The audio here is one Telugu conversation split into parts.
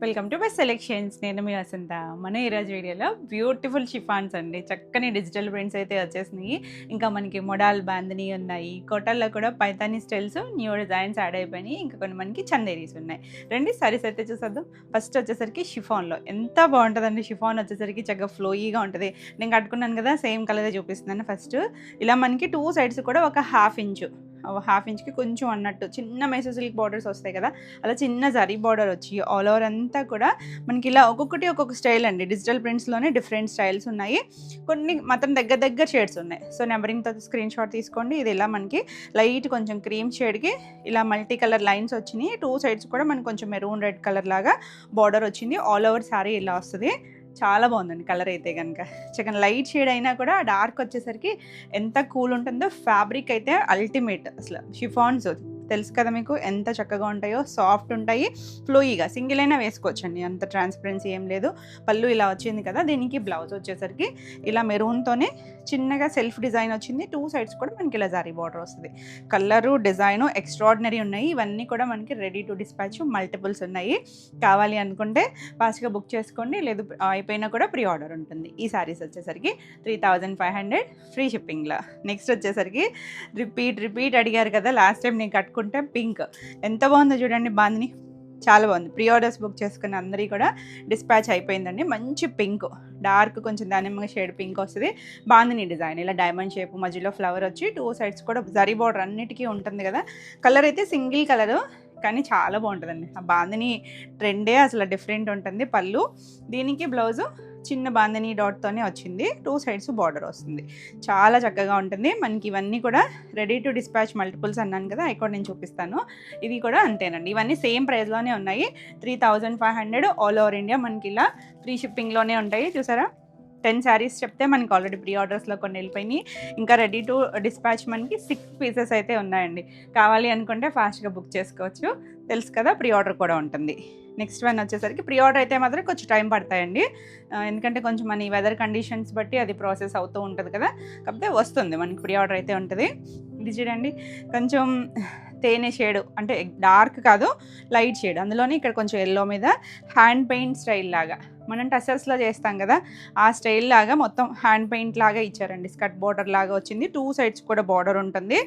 Welcome to my selections. నేను మీ వసంత. మన ఈరోజు వీడియోలో బ్యూటిఫుల్ షిఫాన్స్ అండి, చక్కని డిజిటల్ ప్రింట్స్ అయితే వచ్చేసినాయి. ఇంకా మనకి మొడాల్ బాందిని ఉన్నాయి, కోటల్లో కూడా Paithani styles new designs add అయిపోయినాయి. ఇంకా కొన్ని మనకి చందేరీస్ ఉన్నాయి. రండి సారీస్ అయితే చూసేద్దాం. ఫస్ట్ వచ్చేసరికి షిఫాన్లో ఎంత బాగుంటుందండి. షిఫాన్ వచ్చేసరికి చక్కగా ఫ్లోయీగా ఉంటుంది. నేను కట్టుకున్నాను కదా, సేమ్ కలరే చూపిస్తున్నాను. ఫస్ట్ ఇలా మనకి టూ సైడ్స్ కూడా ఒక హాఫ్ ఇంచ్కి కొంచెం అన్నట్టు చిన్న మైసూర్ సిల్క్ బార్డర్స్ వస్తాయి కదా, అలా చిన్న జరీ బార్డర్ వచ్చి ఆల్ ఓవర్ అంతా కూడా మనకి ఇలా ఒక్కొక్క స్టైల్ అండి. డిజిటల్ ప్రింట్స్లోనే డిఫరెంట్ స్టైల్స్ ఉన్నాయి, కొన్ని మాత్రం దగ్గర షేడ్స్ ఉన్నాయి. సో నెంబరింగ్తో స్క్రీన్ షాట్ తీసుకోండి. ఇది ఇలా మనకి లైట్ కొంచెం క్రీమ్ షేడ్కి ఇలా మల్టీ కలర్ లైన్స్ వచ్చినాయి. టూ సైడ్స్ కూడా మనకి కొంచెం మెరూన్ రెడ్ కలర్ లాగా బార్డర్ వచ్చింది. ఆల్ ఓవర్ శారీ ఇలా వస్తుంది. చాలా బాగుందండి కలర్ అయితే కనుక. చికెన్ లైట్ షేడ్ అయినా కూడా డార్క్ వచ్చేసరికి ఎంత కూల్ ఉంటుందో. ఫ్యాబ్రిక్ అయితే అల్టిమేట్. అసలు షిఫాన్స్ తెలుసు కదా మీకు ఎంత చక్కగా ఉంటాయో, సాఫ్ట్ ఉంటాయి, ఫ్లోయిగా సింగిల్ అయినా వేసుకోవచ్చండి, అంత ట్రాన్స్పరెన్సీ ఏం లేదు. పళ్ళు ఇలా వచ్చింది కదా, దీనికి బ్లౌజ్ వచ్చేసరికి ఇలా మెరూన్తోనే చిన్నగా సెల్ఫ్ డిజైన్ వచ్చింది. టూ సైడ్స్ కూడా మనకి ఇలా జారీ బార్డర్ వస్తుంది. కలరు డిజైను ఎక్స్ట్రాడినరీ ఉన్నాయి. ఇవన్నీ కూడా మనకి రెడీ టు డిస్పాచ్ మల్టిపుల్స్ ఉన్నాయి. కావాలి అనుకుంటే ఫాస్ట్గా బుక్ చేసుకోండి, లేదు అయిపోయినా కూడా ప్రీ ఆర్డర్ ఉంటుంది. ఈ శారీస్ వచ్చేసరికి 3500 ఫ్రీ షిప్పింగ్లో. నెక్స్ట్ వచ్చేసరికి రిపీట్ అడిగారు కదా, లాస్ట్ టైం నేను కట్టుకుంటే పింక్ ఎంత బాగుందో చూడండి. బాందిని చాలా బాగుంది. ప్రీ ఆర్డర్స్ బుక్ చేసుకున్న అందరికీ కూడా డిస్పాచ్ అయిపోయిందండి. మంచి పింక్, డార్క్ కొంచెం దానిమ్మగా షేడ్ పింక్ వస్తుంది. బాందిని డిజైన్ ఇలా డైమండ్ షేప్, మధ్యలో ఫ్లవర్ వచ్చి టూ సైడ్స్ కూడా జరీ బార్డర్ అన్నిటికీ ఉంటుంది కదా. కలర్ అయితే సింగిల్ కలరు కానీ చాలా బాగుంటుందండి. ఆ బాందిని ట్రెండే అసలు డిఫరెంట్ ఉంటుంది. పళ్ళు, దీనికి బ్లౌజు చిన్న బాందిని డాట్తోనే వచ్చింది. టూ సైడ్స్ బార్డర్ వస్తుంది. చాలా చక్కగా ఉంటుంది. మనకి ఇవన్నీ కూడా రెడీ టు డిస్పాచ్ మల్టిపుల్స్ అన్నాను కదా, ఇక్కడ నేను చూపిస్తాను. ఇది కూడా అంతేనండి. ఇవన్నీ సేమ్ ప్రైస్లోనే ఉన్నాయి. 3500 ఆల్ ఓవర్ ఇండియా మనకి ఇలా ఫ్రీ షిప్పింగ్లోనే ఉంటాయి. చూసారా, 10 శారీస్ చెప్తే మనకి ఆల్రెడీ ప్రీ ఆర్డర్స్లో కొన్ని వెళ్ళిపోయినాయి. ఇంకా రెడీ టు డిస్పాచ్ మనకి 6 పీసెస్ అయితే ఉన్నాయండి. కావాలి అనుకుంటే ఫాస్ట్గా బుక్ చేసుకోవచ్చు. తెలుసు కదా, ప్రీ ఆర్డర్ కూడా ఉంటుంది. నెక్స్ట్ వన్ వచ్చేసరికి ప్రీ ఆర్డర్ అయితే మాత్రం కొంచెం టైం పడతాయండి, ఎందుకంటే కొంచెం మన వెదర్ కండిషన్స్ బట్టి అది ప్రాసెస్ అవుతూ ఉంటుంది కదా. కాకపోతే వస్తుంది, మనకి ప్రీ ఆర్డర్ అయితే ఉంటుంది. ఇది చూడండి, కొంచెం తేనె షేడ్, అంటే డార్క్ కాదు, లైట్ షేడ్. అందులోనే ఇక్కడ కొంచెం ఎల్లో మీద హ్యాండ్ పెయింట్ స్టైల్ లాగా, మనం టసల్స్లో చేస్తాం కదా ఆ స్టైల్ లాగా మొత్తం హ్యాండ్ పెయింట్ లాగా ఇచ్చారండి. స్కర్ట్ బార్డర్ లాగా వచ్చింది. టూ సైడ్స్ కూడా బార్డర్ ఉంటుంది.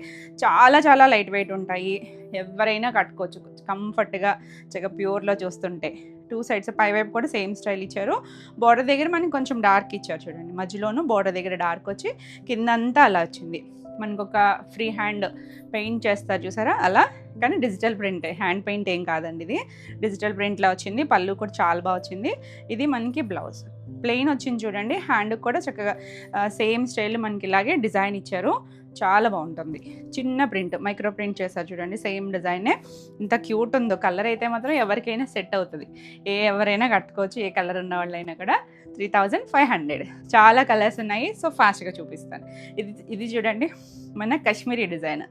చాలా లైట్ వెయిట్ ఉంటాయి. ఎవరైనా కట్టుకోవచ్చు కంఫర్ట్గా, చక్కగా ప్యూర్లో చూస్తుంటే. టూ సైడ్స్ పై వైపు కూడా సేమ్ స్టైల్ ఇచ్చారు. బార్డర్ దగ్గర మనకి కొంచెం డార్క్ ఇచ్చారు చూడండి, మధ్యలోనూ బార్డర్ దగ్గర డార్క్ వచ్చి కిందంతా అలా వచ్చింది. మనకు ఒక ఫ్రీ హ్యాండ్ పెయింట్ చేస్తారు చూసారా అలా, కానీ డిజిటల్ ప్రింట్, హ్యాండ్ పెయింట్ ఏం కాదండి, ఇది డిజిటల్ ప్రింట్లో వచ్చింది. పళ్ళు కూడా చాలా బాగా వచ్చింది. ఇది మనకి బ్లౌజ్ ప్లెయిన్ వచ్చింది చూడండి. హ్యాండ్ కూడా చక్కగా సేమ్ స్టైల్ మనకి ఇలాగే డిజైన్ ఇచ్చారు. చాలా బాగుంటుంది. చిన్న ప్రింట్, మైక్రో ప్రింట్ చేస్తారు చూడండి, సేమ్ డిజైనే. ఇంత క్యూట్ ఉందో. కలర్ అయితే మాత్రం ఎవరికైనా సెట్ అవుతుంది, ఎవరైనా కట్టుకోవచ్చు, ఏ కలర్ ఉన్న వాళ్ళైనా కూడా. 3500 చాలా కలర్స్ ఉన్నాయి. సో ఫాస్ట్గా చూపిస్తాను. ఇది చూడండి, మన కాశ్మీరీ డిజైన్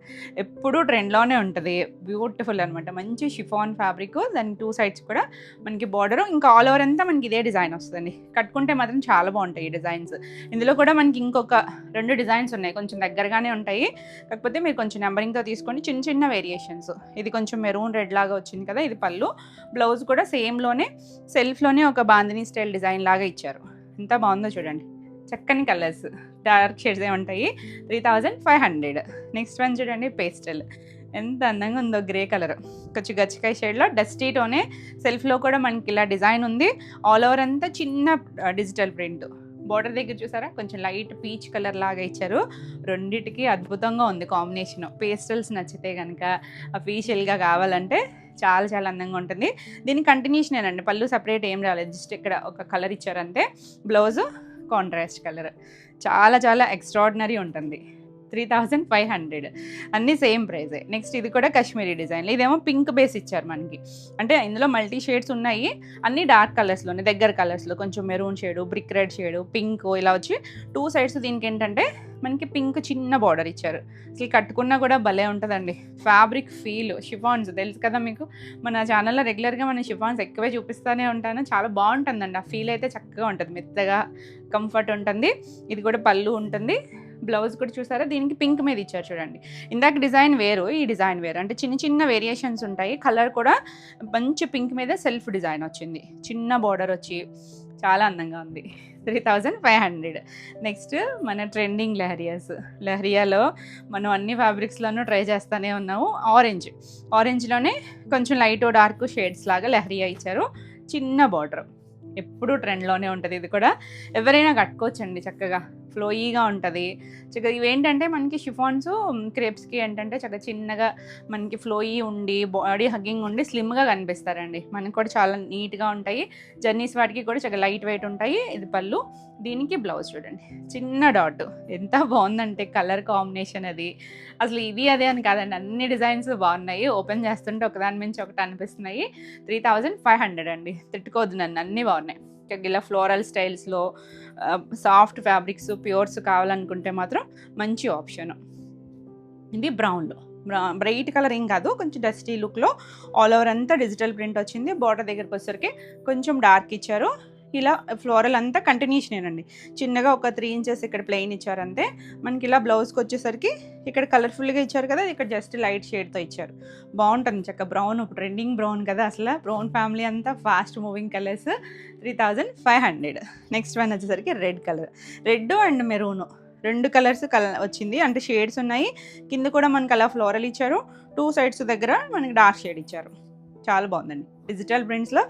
ఎప్పుడూ ట్రెండ్లోనే ఉంటుంది. బ్యూటిఫుల్ అనమాట. మంచి షిఫాన్ ఫ్యాబ్రిక్, దాని టూ సైడ్స్ కూడా మనకి బార్డరు, ఇంకా ఆల్ ఓవర్ అంతా మనకి ఇదే డిజైన్ వస్తుందండి. కట్టుకుంటే మాత్రం చాలా బాగుంటాయి ఈ డిజైన్స్. ఇందులో కూడా మనకి ఇంకొక 2 డిజైన్స్ ఉన్నాయి, కొంచెం దగ్గరగానే ఉంటాయి. కాకపోతే మీరు కొంచెం నెంబరింగ్తో తీసుకోండి. చిన్న వేరియేషన్స్. ఇది కొంచెం మెరూన్ రెడ్ లాగా వచ్చింది కదా, ఇది పళ్ళు. బ్లౌజ్ కూడా సేమ్లోనే సెల్ఫ్లోనే ఒక బాందిని స్టైల్ డిజైన్ లాగా ఇచ్చారు. ఎంత బాగుందో చూడండి. చక్కని కలర్స్, డార్క్ షేడ్స్ ఏ ఉంటాయి. 3500. నెక్స్ట్ వన్ చూడండి, పేస్టల్. ఎంత అందంగా ఉందో, గ్రే కలర్, కొంచెం గచ్చికాయ షేడ్లో డస్టీ టోనే. సెల్ఫ్లో కూడా మనకి ఇలా డిజైన్ ఉంది. ఆల్ ఓవర్ అంతా చిన్న డిజిటల్ ప్రింట్. బార్డర్ దగ్గర చూసారా, కొంచెం లైట్ పీచ్ కలర్ లాగా ఇచ్చారు. రెండిటికి అద్భుతంగా ఉంది కాంబినేషన్. పేస్టల్స్ నచ్చితే కనుక అఫీషియల్గా కావాలంటే చాలా అందంగా ఉంటుంది. దీని కంటిన్యూషనేనండి. పళ్ళు సపరేట్ ఏం రాలేదు, జస్ట్ ఇక్కడ ఒక కలర్ ఇచ్చారంతే. Blouse contrast colour. చాలా ఎక్స్ట్రాడినరీ ఉంటుంది. 3500 అన్నీ సేమ్ ప్రైజే. నెక్స్ట్ ఇది కూడా కాశ్మీరీ డిజైన్లో. ఇదేమో పింక్ బేస్ ఇచ్చారు మనకి, అంటే ఇందులో మల్టీ షేడ్స్ ఉన్నాయి. అన్నీ డార్క్ కలర్స్లోనే, దగ్గర కలర్స్లో. కొంచెం maroon shade, brick red shade, pink ఇలా వచ్చి టూ సైడ్స్. దీనికి ఏంటంటే మనకి పింక్ చిన్న బార్డర్ ఇచ్చారు. అసలు కట్టుకున్నా కూడా భలే ఉంటుందండి. ఫ్యాబ్రిక్ ఫీల్, షిఫాన్స్ తెలుసు కదా మీకు, మన ఛానల్లో రెగ్యులర్గా మన షిఫాన్స్ ఎక్కువే చూపిస్తూనే ఉంటాను. చాలా బాగుంటుందండి. ఆ ఫీల్ అయితే చక్కగా ఉంటుంది, మెత్తగా కంఫర్ట్ ఉంటుంది. ఇది కూడా పళ్ళు ఉంటుంది. బ్లౌజ్ కూడా చూసారా దీనికి పింక్ మీద ఇచ్చారు చూడండి. ఇందాక డిజైన్ వేరు, ఈ డిజైన్ వేరు. అంటే చిన్న చిన్న వేరియేషన్స్ ఉంటాయి. కలర్ కూడా మంచి పింక్ మీద సెల్ఫ్ డిజైన్ వచ్చింది. చిన్న బార్డర్ వచ్చి చాలా అందంగా ఉంది. 3500. నెక్స్ట్ మన ట్రెండింగ్ లెహరియాలో మనం అన్ని ఫ్యాబ్రిక్స్లోనూ ట్రై చేస్తూనే ఉన్నాము. ఆరెంజ్లోనే కొంచెం లైట్ డార్క్ షేడ్స్ లాగా లెహరియా ఇచ్చారు. చిన్న బార్డర్ ఎప్పుడు ట్రెండ్లోనే ఉంటుంది. ఇది కూడా ఎవరైనా కట్టుకోవచ్చండి, చక్కగా ఫ్లోయీగా ఉంటుంది. చక్కగా ఇవేంటంటే మనకి షిఫాన్స్ క్రేప్స్కి ఏంటంటే చక్కగా చిన్నగా మనకి ఫ్లోయీ ఉండి బాడీ హగ్గింగ్ ఉండి స్లిమ్గా కనిపిస్తారండి. మనకి కూడా చాలా నీట్గా ఉంటాయి. జర్నీస్ వాటికి కూడా చక్కగా లైట్ వెయిట్ ఉంటాయి. ఇది పళ్ళు, దీనికి బ్లౌజ్ చూడండి చిన్న డాట్. ఎంత బాగుందంటే కలర్ కాంబినేషన్ అది అసలు ఇది అదే అని కాదండి, అన్ని డిజైన్స్ బాగున్నాయి. ఓపెన్ చేస్తుంటే ఒకదాని మించి ఒకటి అనిపిస్తున్నాయి. 3500 అండి, తిట్టుకోవద్దు నన్ను, అన్నీ బాగున్నాయి. ఇలా ఫ్లోరల్ స్టైల్స్లో సాఫ్ట్ ఫ్యాబ్రిక్స్ ప్యూర్స్ కావాలనుకుంటే మాత్రం మంచి ఆప్షన్. ఇది బ్రౌన్లో బ్రైట్ కలర్ ఏం కాదు, కొంచెం డస్టీ లుక్లో ఆల్ ఓవర్ అంతా డిజిటల్ ప్రింట్ వచ్చింది. బార్డర్ దగ్గరికి వచ్చేసరికి కొంచెం డార్క్ ఇచ్చారు. ఇలా ఫ్లోరల్ అంతా కంటిన్యూషనేనండి. చిన్నగా ఒక 3 ఇంచెస్ ఇక్కడ ప్లెయిన్ ఇచ్చారు అంతే. మనకి ఇలా బ్లౌజ్కి వచ్చేసరికి ఇక్కడ కలర్ఫుల్గా ఇచ్చారు కదా, ఇక్కడ జస్ట్ లైట్ షేడ్తో ఇచ్చారు. బాగుంటుంది చక్కగా. బ్రౌన్ ట్రెండింగ్ బ్రౌన్ కదా, అసలు బ్రౌన్ ఫ్యామిలీ అంతా fast moving colours. 3500. Next one వచ్చేసరికి రెడ్ అండ్ మెరూన్ 2 కలర్స్ వచ్చింది. అంటే షేడ్స్ ఉన్నాయి. కింద కూడా మనకి అలా ఫ్లోరల్ ఇచ్చారు. 2 సైడ్స్ దగ్గర మనకి డార్క్ షేడ్ ఇచ్చారు. చాలా బాగుందండి. డిజిటల్ ప్రింట్స్లో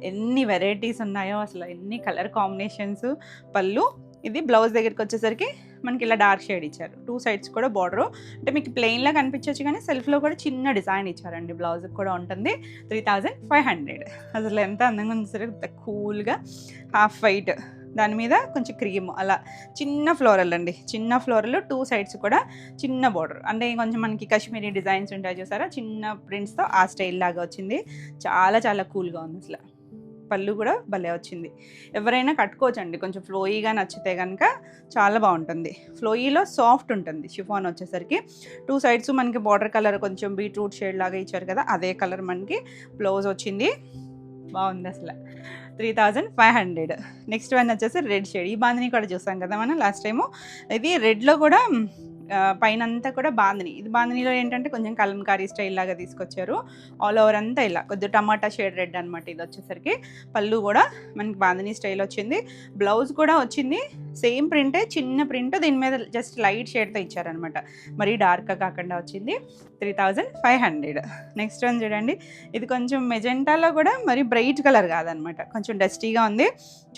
ఎన్ని వెరైటీస్ ఉన్నాయో, అసలు ఎన్ని కలర్ కాంబినేషన్స్. పళ్ళు, ఇది బ్లౌజ్ దగ్గరికి వచ్చేసరికి మనకి ఇలా డార్క్ షేడ్ ఇచ్చారు. 2 సైడ్స్ కూడా బార్డరు అంటే మీకు ప్లెయిన్లా కనిపించవచ్చు, కానీ సెల్ఫ్లో కూడా చిన్న డిజైన్ ఇచ్చారండి. బ్లౌజ్కి కూడా ఉంటుంది. 3500. అసలు ఎంత అందంగా ఉంది సరే, కూల్గా హాఫ్ వైట్, దాని మీద కొంచెం క్రీమ్, అలా చిన్న ఫ్లోరల్ అండి. చిన్న ఫ్లోరల్ 2 సైడ్స్ కూడా చిన్న బార్డర్. అంటే కొంచెం మనకి కాశ్మీరీ డిజైన్స్ ఉంటాయి చూసారా, చిన్న ప్రింట్స్తో ఆ స్టైల్ లాగా వచ్చింది. చాలా చాలా కూల్గా ఉంది అసలు. పళ్ళు కూడా భలే వచ్చింది. ఎవరైనా కట్టుకోవచ్చండి, కొంచెం ఫ్లోయీగా నచ్చితే కనుక చాలా బాగుంటుంది. ఫ్లోయీలో సాఫ్ట్ ఉంటుంది. షిఫాన్ వచ్చేసరికి 2 సైడ్స్ మనకి బార్డర్ కలర్ కొంచెం బీట్రూట్ షేడ్ లాగా ఇచ్చారు కదా, అదే కలర్ మనకి బ్లౌజ్ వచ్చింది. బాగుంది అసలు. 3500. నెక్స్ట్ వన్ వచ్చేసి రెడ్ షేడ్. ఈ బాందిని కూడా చూసాం కదా మనం లాస్ట్ టైము. ఇది రెడ్లో కూడా పైన అంతా కూడా బాందిని. ఇది బాందినిలో ఏంటంటే కొంచెం కలంకారీ స్టైల్ లాగా తీసుకొచ్చారు. ఆల్ ఓవర్ అంతా ఇలా కొద్దిగా టమాటా షేడ్ రెడ్ అనమాట. ఇది వచ్చేసరికి పళ్ళు కూడా మనకి బాందిని స్టైల్ వచ్చింది. బ్లౌజ్ కూడా వచ్చింది సేమ్ ప్రింటే, చిన్న ప్రింట్. దీని మీద జస్ట్ లైట్ షేడ్తో ఇచ్చారనమాట, మరీ డార్క్గా కాకుండా వచ్చింది. 3500. నెక్స్ట్ వన్ చూడండి, ఇది కొంచెం మెజెంటాలో కూడా మరి బ్రైట్ కలర్ కాదనమాట, కొంచెం డస్టీగా ఉంది.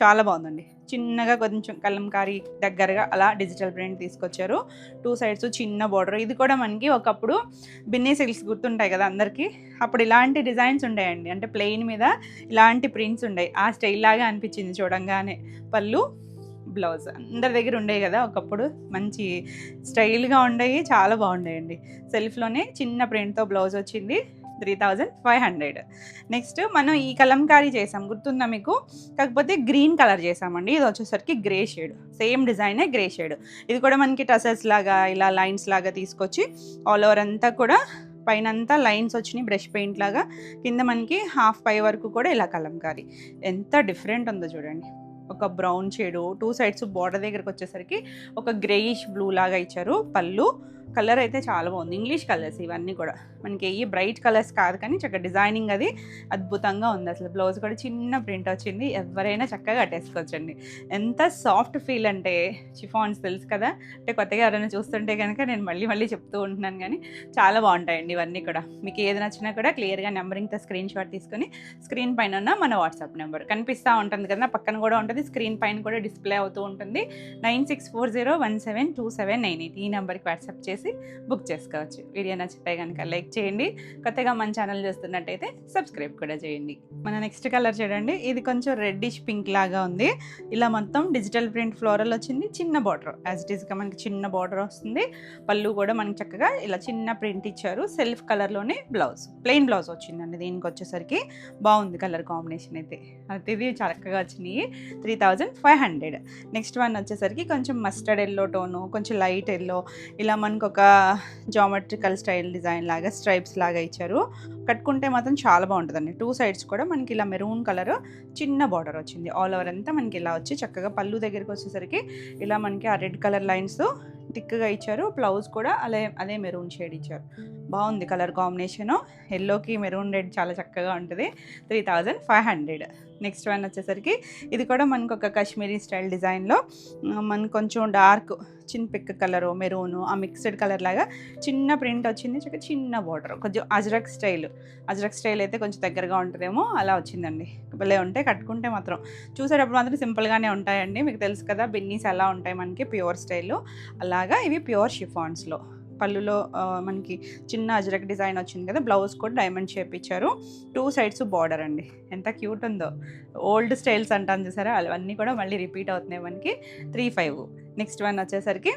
చాలా బాగుందండి. చిన్నగా కొంచెం కలంకారీ దగ్గరగా అలా డిజిటల్ ప్రింట్ తీసుకొచ్చారు. 2 సైడ్స్ చిన్న బార్డర్. ఇది కూడా మనకి ఒకప్పుడు బిన్నీ సిల్క్స్ గుర్తుంటాయి కదా అందరికీ, అప్పుడు ఇలాంటి డిజైన్స్ ఉండేయండి. అంటే ప్లెయిన్ మీద ఇలాంటి ప్రింట్స్ ఉండేవి. ఆ స్టైల్ లాగా అనిపించింది చూడంగానే. పళ్ళు, బ్లౌజ్ అందరి దగ్గర ఉండేవి కదా ఒకప్పుడు, మంచి స్టైల్గా ఉండేవి, చాలా బాగుండేయండి. సెల్ఫ్లోనే చిన్న ప్రింట్తో బ్లౌజ్ వచ్చింది. 3500. నెక్స్ట్ మనం ఈ కలంకారీ చేసాం, గుర్తుందా మీకు? కాకపోతే గ్రీన్ కలర్ చేసామండి. ఇది వచ్చేసరికి గ్రే షేడ్, సేమ్ డిజైనే గ్రే షేడ్. ఇది కూడా మనకి టసల్స్ లాగా ఇలా లైన్స్ లాగా తీసుకొచ్చి ఆల్ ఓవర్ అంతా కూడా పైన అంతా లైన్స్ వచ్చినాయి బ్రష్ పెయింట్ లాగా. కింద మనకి హాఫ్ పై వరకు కూడా ఇలా కలంకారీ. ఎంత డిఫరెంట్ ఉందో చూడండి. ఒక బ్రౌన్ షేడు, 2 సైడ్స్ బార్డర్ దగ్గరకు వచ్చేసరికి ఒక గ్రేయిష్ బ్లూ లాగా ఇచ్చారు. పళ్ళు కలర్ అయితే చాలా బాగుంది. ఇంగ్లీష్ కలర్స్ ఇవన్నీ కూడా మనకి ఏ బ్రైట్ కలర్స్ కాదు, కానీ చక్కగా డిజైనింగ్ అది అద్భుతంగా ఉంది అసలు. బ్లౌజ్ కూడా చిన్న ప్రింట్ వచ్చింది. ఎవరైనా చక్కగా కట్టేసుకోవచ్చండి. ఎంత సాఫ్ట్ ఫీల్ అంటే, షిఫాన్స్ తెలుసు కదా, అంటే కొత్తగా ఎవరైనా చూస్తుంటే కనుక నేను మళ్ళీ చెప్తూ ఉంటున్నాను, కానీ చాలా బాగుంటాయండి ఇవన్నీ కూడా. మీకు ఏది నచ్చినా కూడా క్లియర్గా నెంబరింగ్తో స్క్రీన్ షాట్ తీసుకొని స్క్రీన్ పైన ఉన్న మన వాట్సాప్ నెంబర్ కనిపిస్తూ ఉంటుంది కదా, పక్కన కూడా ఉంటుంది, స్క్రీన్ పైన కూడా డిస్ప్లే అవుతూ ఉంటుంది. 9640172798 ఈ నెంబర్కి వాట్సాప్ చేసి బుక్ చేసుకోవచ్చు. వీడియో నచ్చితే కనుక లైక్ చేయండి. కొత్తగా మన ఛానల్ చూస్తున్నట్టయితే సబ్స్క్రైబ్ కూడా చేయండి. మన నెక్స్ట్ కలర్ చూడండి, ఇది కొంచెం రెడ్డిష్ పింక్ లాగా ఉంది. ఇలా మొత్తం డిజిటల్ ప్రింట్ ఫ్లోరల్ వచ్చింది. చిన్న బార్డర్, యాజ్ ఇట్ ఈస్గా మనకి చిన్న బార్డర్ వస్తుంది. పళ్ళు కూడా మనకి చక్కగా ఇలా చిన్న ప్రింట్ ఇచ్చారు. సెల్ఫ్ కలర్లోనే బ్లౌజ్, ప్లెయిన్ బ్లౌజ్ వచ్చిందండి. దీనికి వచ్చేసరికి బాగుంది కలర్ కాంబినేషన్ అయితే. అది ఇది చక్కగా వచ్చినాయి. 3500. నెక్స్ట్ వన్ వచ్చేసరికి కొంచెం మస్టర్డ్ ఎల్లో టోను, కొంచెం లైట్ ఎల్లో, ఇలా మనకు ఒక జామెట్రికల్ స్టైల్ డిజైన్ లాగా స్ట్రైప్స్ లాగా ఇచ్చారు. కట్టుకుంటే మాత్రం చాలా బాగుంటుందండి. 2 సైడ్స్ కూడా మనకి ఇలా మెరూన్ కలర్ చిన్న బార్డర్ వచ్చింది. ఆల్ ఓవర్ అంతా మనకి ఇలా వచ్చి చక్కగా పళ్ళు దగ్గరికి వచ్చేసరికి ఇలా మనకి ఆ రెడ్ కలర్ లైన్స్ థిక్గా ఇచ్చారు. బ్లౌజ్ కూడా అదే మెరూన్ షేడ్ ఇచ్చారు. బాగుంది కలర్ కాంబినేషను. ఎల్లోకి మెరూన్ రెడ్ చాలా చక్కగా ఉంటుంది. 3500. నెక్స్ట్ వన్ వచ్చేసరికి ఇది కూడా మనకు ఒక కాశ్మీరీ స్టైల్ డిజైన్లో మనకు కొంచెం డార్క్ చిన్న పిక్ కలరు మెరూను ఆ మిక్స్డ్ కలర్ లాగా చిన్న ప్రింట్ వచ్చింది. చిన్న బార్డర్ కొంచెం అజ్రక్ స్టైల్ అయితే కొంచెం దగ్గరగా ఉంటుందేమో అలా వచ్చిందండి. భలే ఉంటాయి కట్టుకుంటే మాత్రం. చూసేటప్పుడు మాత్రం సింపుల్గానే ఉంటాయండి. మీకు తెలుసు కదా బిన్నీస్ ఎలా ఉంటాయి మనకి ప్యూర్ స్టైల్లో. అలాగా ఇవి ప్యూర్ షిఫాన్స్లో. పళ్ళులో మనకి చిన్న అజ్రక్ డిజైన్ వచ్చింది కదా. బ్లౌజ్ కూడా డైమండ్ షేప్ ఇచ్చారు. 2 సైడ్స్ బార్డర్ అండి. ఎంత క్యూట్ ఉందో. ఓల్డ్ స్టైల్స్ అంటాను చూసారా, అవన్నీ కూడా మళ్ళీ రిపీట్ అవుతున్నాయి మనకి. 35. నెక్స్ట్ వన్ వచ్చేసరికి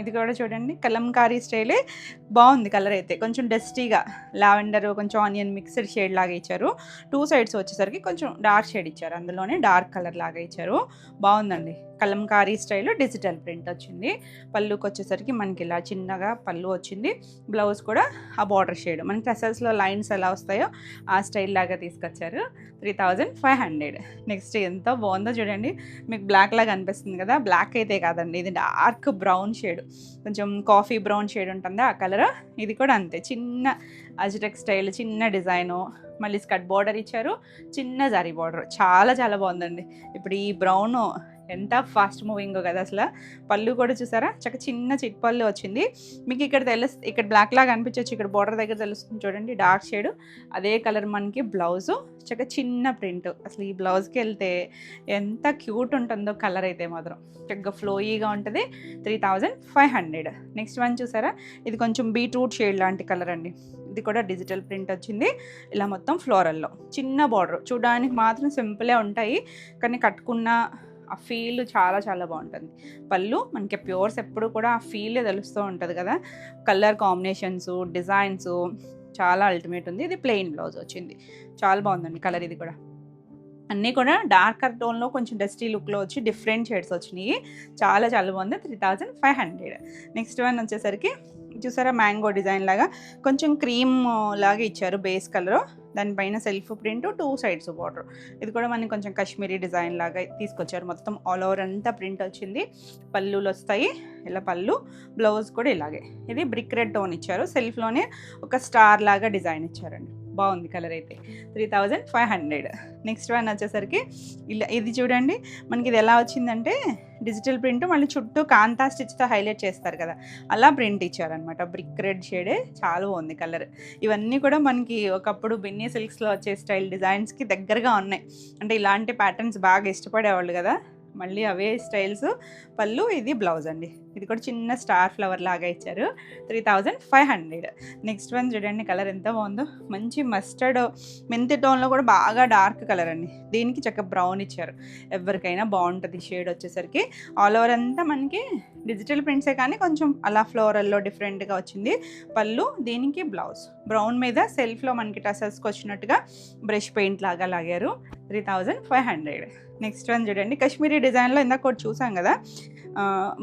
ఇది కూడా చూడండి కలంకారీ స్టైలే. బాగుంది కలర్ అయితే. కొంచెం డస్టీగా లావెండర్ కొంచెం ఆనియన్ మిక్స్డ్ షేడ్ లాగా ఇచ్చారు. 2 సైడ్స్ వచ్చేసరికి కొంచెం డార్క్ షేడ్ ఇచ్చారు. అందులోనే డార్క్ కలర్ లాగా ఇచ్చారు. బాగుందండి. కలంకారీ స్టైల్ డిజిటల్ ప్రింట్ వచ్చింది. పళ్ళుకి వచ్చేసరికి మనకి ఇలా చిన్నగా పళ్ళు వచ్చింది. బ్లౌజ్ కూడా ఆ బార్డర్ షేడ్ మనకి టెసల్స్లో లైన్స్ ఎలా వస్తాయో ఆ స్టైల్ లాగా తీసుకొచ్చారు. 3500. నెక్స్ట్ ఎంత బాగుందో చూడండి. మీకు బ్లాక్ లాగా అనిపిస్తుంది కదా. బ్లాక్ అయితే కాదండి, ఇది డార్క్ బ్రౌన్ షేడ్. కొంచెం కాఫీ బ్రౌన్ షేడ్ ఉంటుంది ఆ కలర్. ఇది కూడా అంతే చిన్న అజ్రక్ స్టైల్ చిన్న డిజైను. మళ్ళీ స్కర్ట్ బార్డర్ ఇచ్చారు. చిన్న జరీ బార్డర్. చాలా చాలా బాగుందండి. ఇప్పుడు ఈ బ్రౌన్ ఎంత ఫాస్ట్ మూవింగో కదా అసలు. పళ్ళు కూడా చూసారా చిన్న చిట్ పళ్ళు వచ్చింది. మీకు ఇక్కడ బ్లాక్ లాగా అనిపించవచ్చు. ఇక్కడ బార్డర్ దగ్గర తెలుస్తుంది చూడండి డార్క్ షేడ్. అదే కలర్ మనకి బ్లౌజు చిన్న ప్రింట్. అసలు ఈ బ్లౌజ్కి వెళ్తే ఎంత క్యూట్ ఉంటుందో కలర్ అయితే మాత్రం చక్కగా ఫ్లోయీగా ఉంటుంది. 3500. నెక్స్ట్ వన్ చూసారా ఇది కొంచెం బీట్రూట్ షేడ్ లాంటి కలర్ అండి. ఇది కూడా డిజిటల్ ప్రింట్ వచ్చింది. ఇలా మొత్తం ఫ్లోరల్లో చిన్న బార్డర్. చూడడానికి మాత్రం సింపులే ఉంటాయి కానీ కట్టుకున్న ఆ ఫీల్ చాలా చాలా బాగుంటుంది. పళ్ళు మనకి ప్యూర్స్ ఎప్పుడు కూడా ఆ ఫీలే తెలుస్తూ ఉంటుంది కదా. కలర్ కాంబినేషన్స్ డిజైన్స్ చాలా అల్టిమేట్ ఉంది. ఇది ప్లెయిన్ బ్లౌజ్ వచ్చింది. చాలా బాగుందండి కలర్. ఇది కూడా అన్నీ కూడా డార్కర్ టోన్లో కొంచెం డస్టీ లుక్లో వచ్చి డిఫరెంట్ షేడ్స్ వచ్చినాయి. చాలా చాలా బాగుంది. 3500. నెక్స్ట్ వన్ వచ్చేసరికి చూసారా మ్యాంగో డిజైన్ లాగా కొంచెం క్రీమ్ లాగా ఇచ్చారు బేస్ కలర్. దానిపైన సెల్ఫ్ ప్రింట్ 2 సైడ్స్ బార్డర్. ఇది కూడా మనకి కొంచెం కాశ్మీరీ డిజైన్ లాగా తీసుకొచ్చారు. మొత్తం ఆల్ ఓవర్ అంతా ప్రింట్ వచ్చింది. పళ్ళులు వస్తాయి ఇలా పళ్ళు. బ్లౌజ్ కూడా ఇలాగే. ఇది బ్రిక్ రెడ్ టోన్ ఇచ్చారు. సెల్ఫ్లోనే ఒక స్టార్ లాగా డిజైన్ ఇచ్చారండి. బాగుంది కలర్ అయితే. 3500. నెక్స్ట్ వన్ వచ్చేసరికి ఇది చూడండి మనకి ఇది ఎలా వచ్చిందంటే డిజిటల్ ప్రింట్ మళ్ళీ చుట్టూ కాంతా స్టిచ్తో హైలైట్ చేస్తారు కదా అలా ప్రింట్ ఇచ్చారనమాట. బ్రిక్ రెడ్ షేడే. చాలా బాగుంది కలర్. ఇవన్నీ కూడా మనకి ఒకప్పుడు బిన్నీ సిల్క్స్లో వచ్చే స్టైల్ డిజైన్స్కి దగ్గరగా ఉన్నాయి. అంటే ఇలాంటి ప్యాటర్న్స్ బాగా ఇష్టపడేవాళ్ళు కదా. మళ్ళీ అవే స్టైల్స్. పళ్ళు ఇది బ్లౌజ్ అండి. ఇది కూడా చిన్న స్టార్ ఫ్లవర్ లాగా ఇచ్చారు. 3500. నెక్స్ట్ వన్ చూడండి కలర్ ఎంత బాగుందో. మంచి మస్టర్డ్ మెంతి టోన్లో కూడా బాగా డార్క్ కలర్ అండి. దీనికి చక్కగా బ్రౌన్ ఇచ్చారు. ఎవరికైనా బాగుంటుంది షేడ్ వచ్చేసరికి. ఆల్ ఓవర్ అంతా మనకి డిజిటల్ ప్రింట్సే కానీ కొంచెం అలా ఫ్లోరల్లో డిఫరెంట్గా వచ్చింది. పళ్ళు దీనికి బ్లౌజ్. బ్రౌన్ మీద సెల్ఫ్లో మనకి టసల్స్కి వచ్చినట్టుగా బ్రష్ పెయింట్ లాగా లాగారు. 3500. నెక్స్ట్ వన్ చూడండి కాశ్మీరీ డిజైన్లో ఇందాక ఒకటి చూసాం కదా.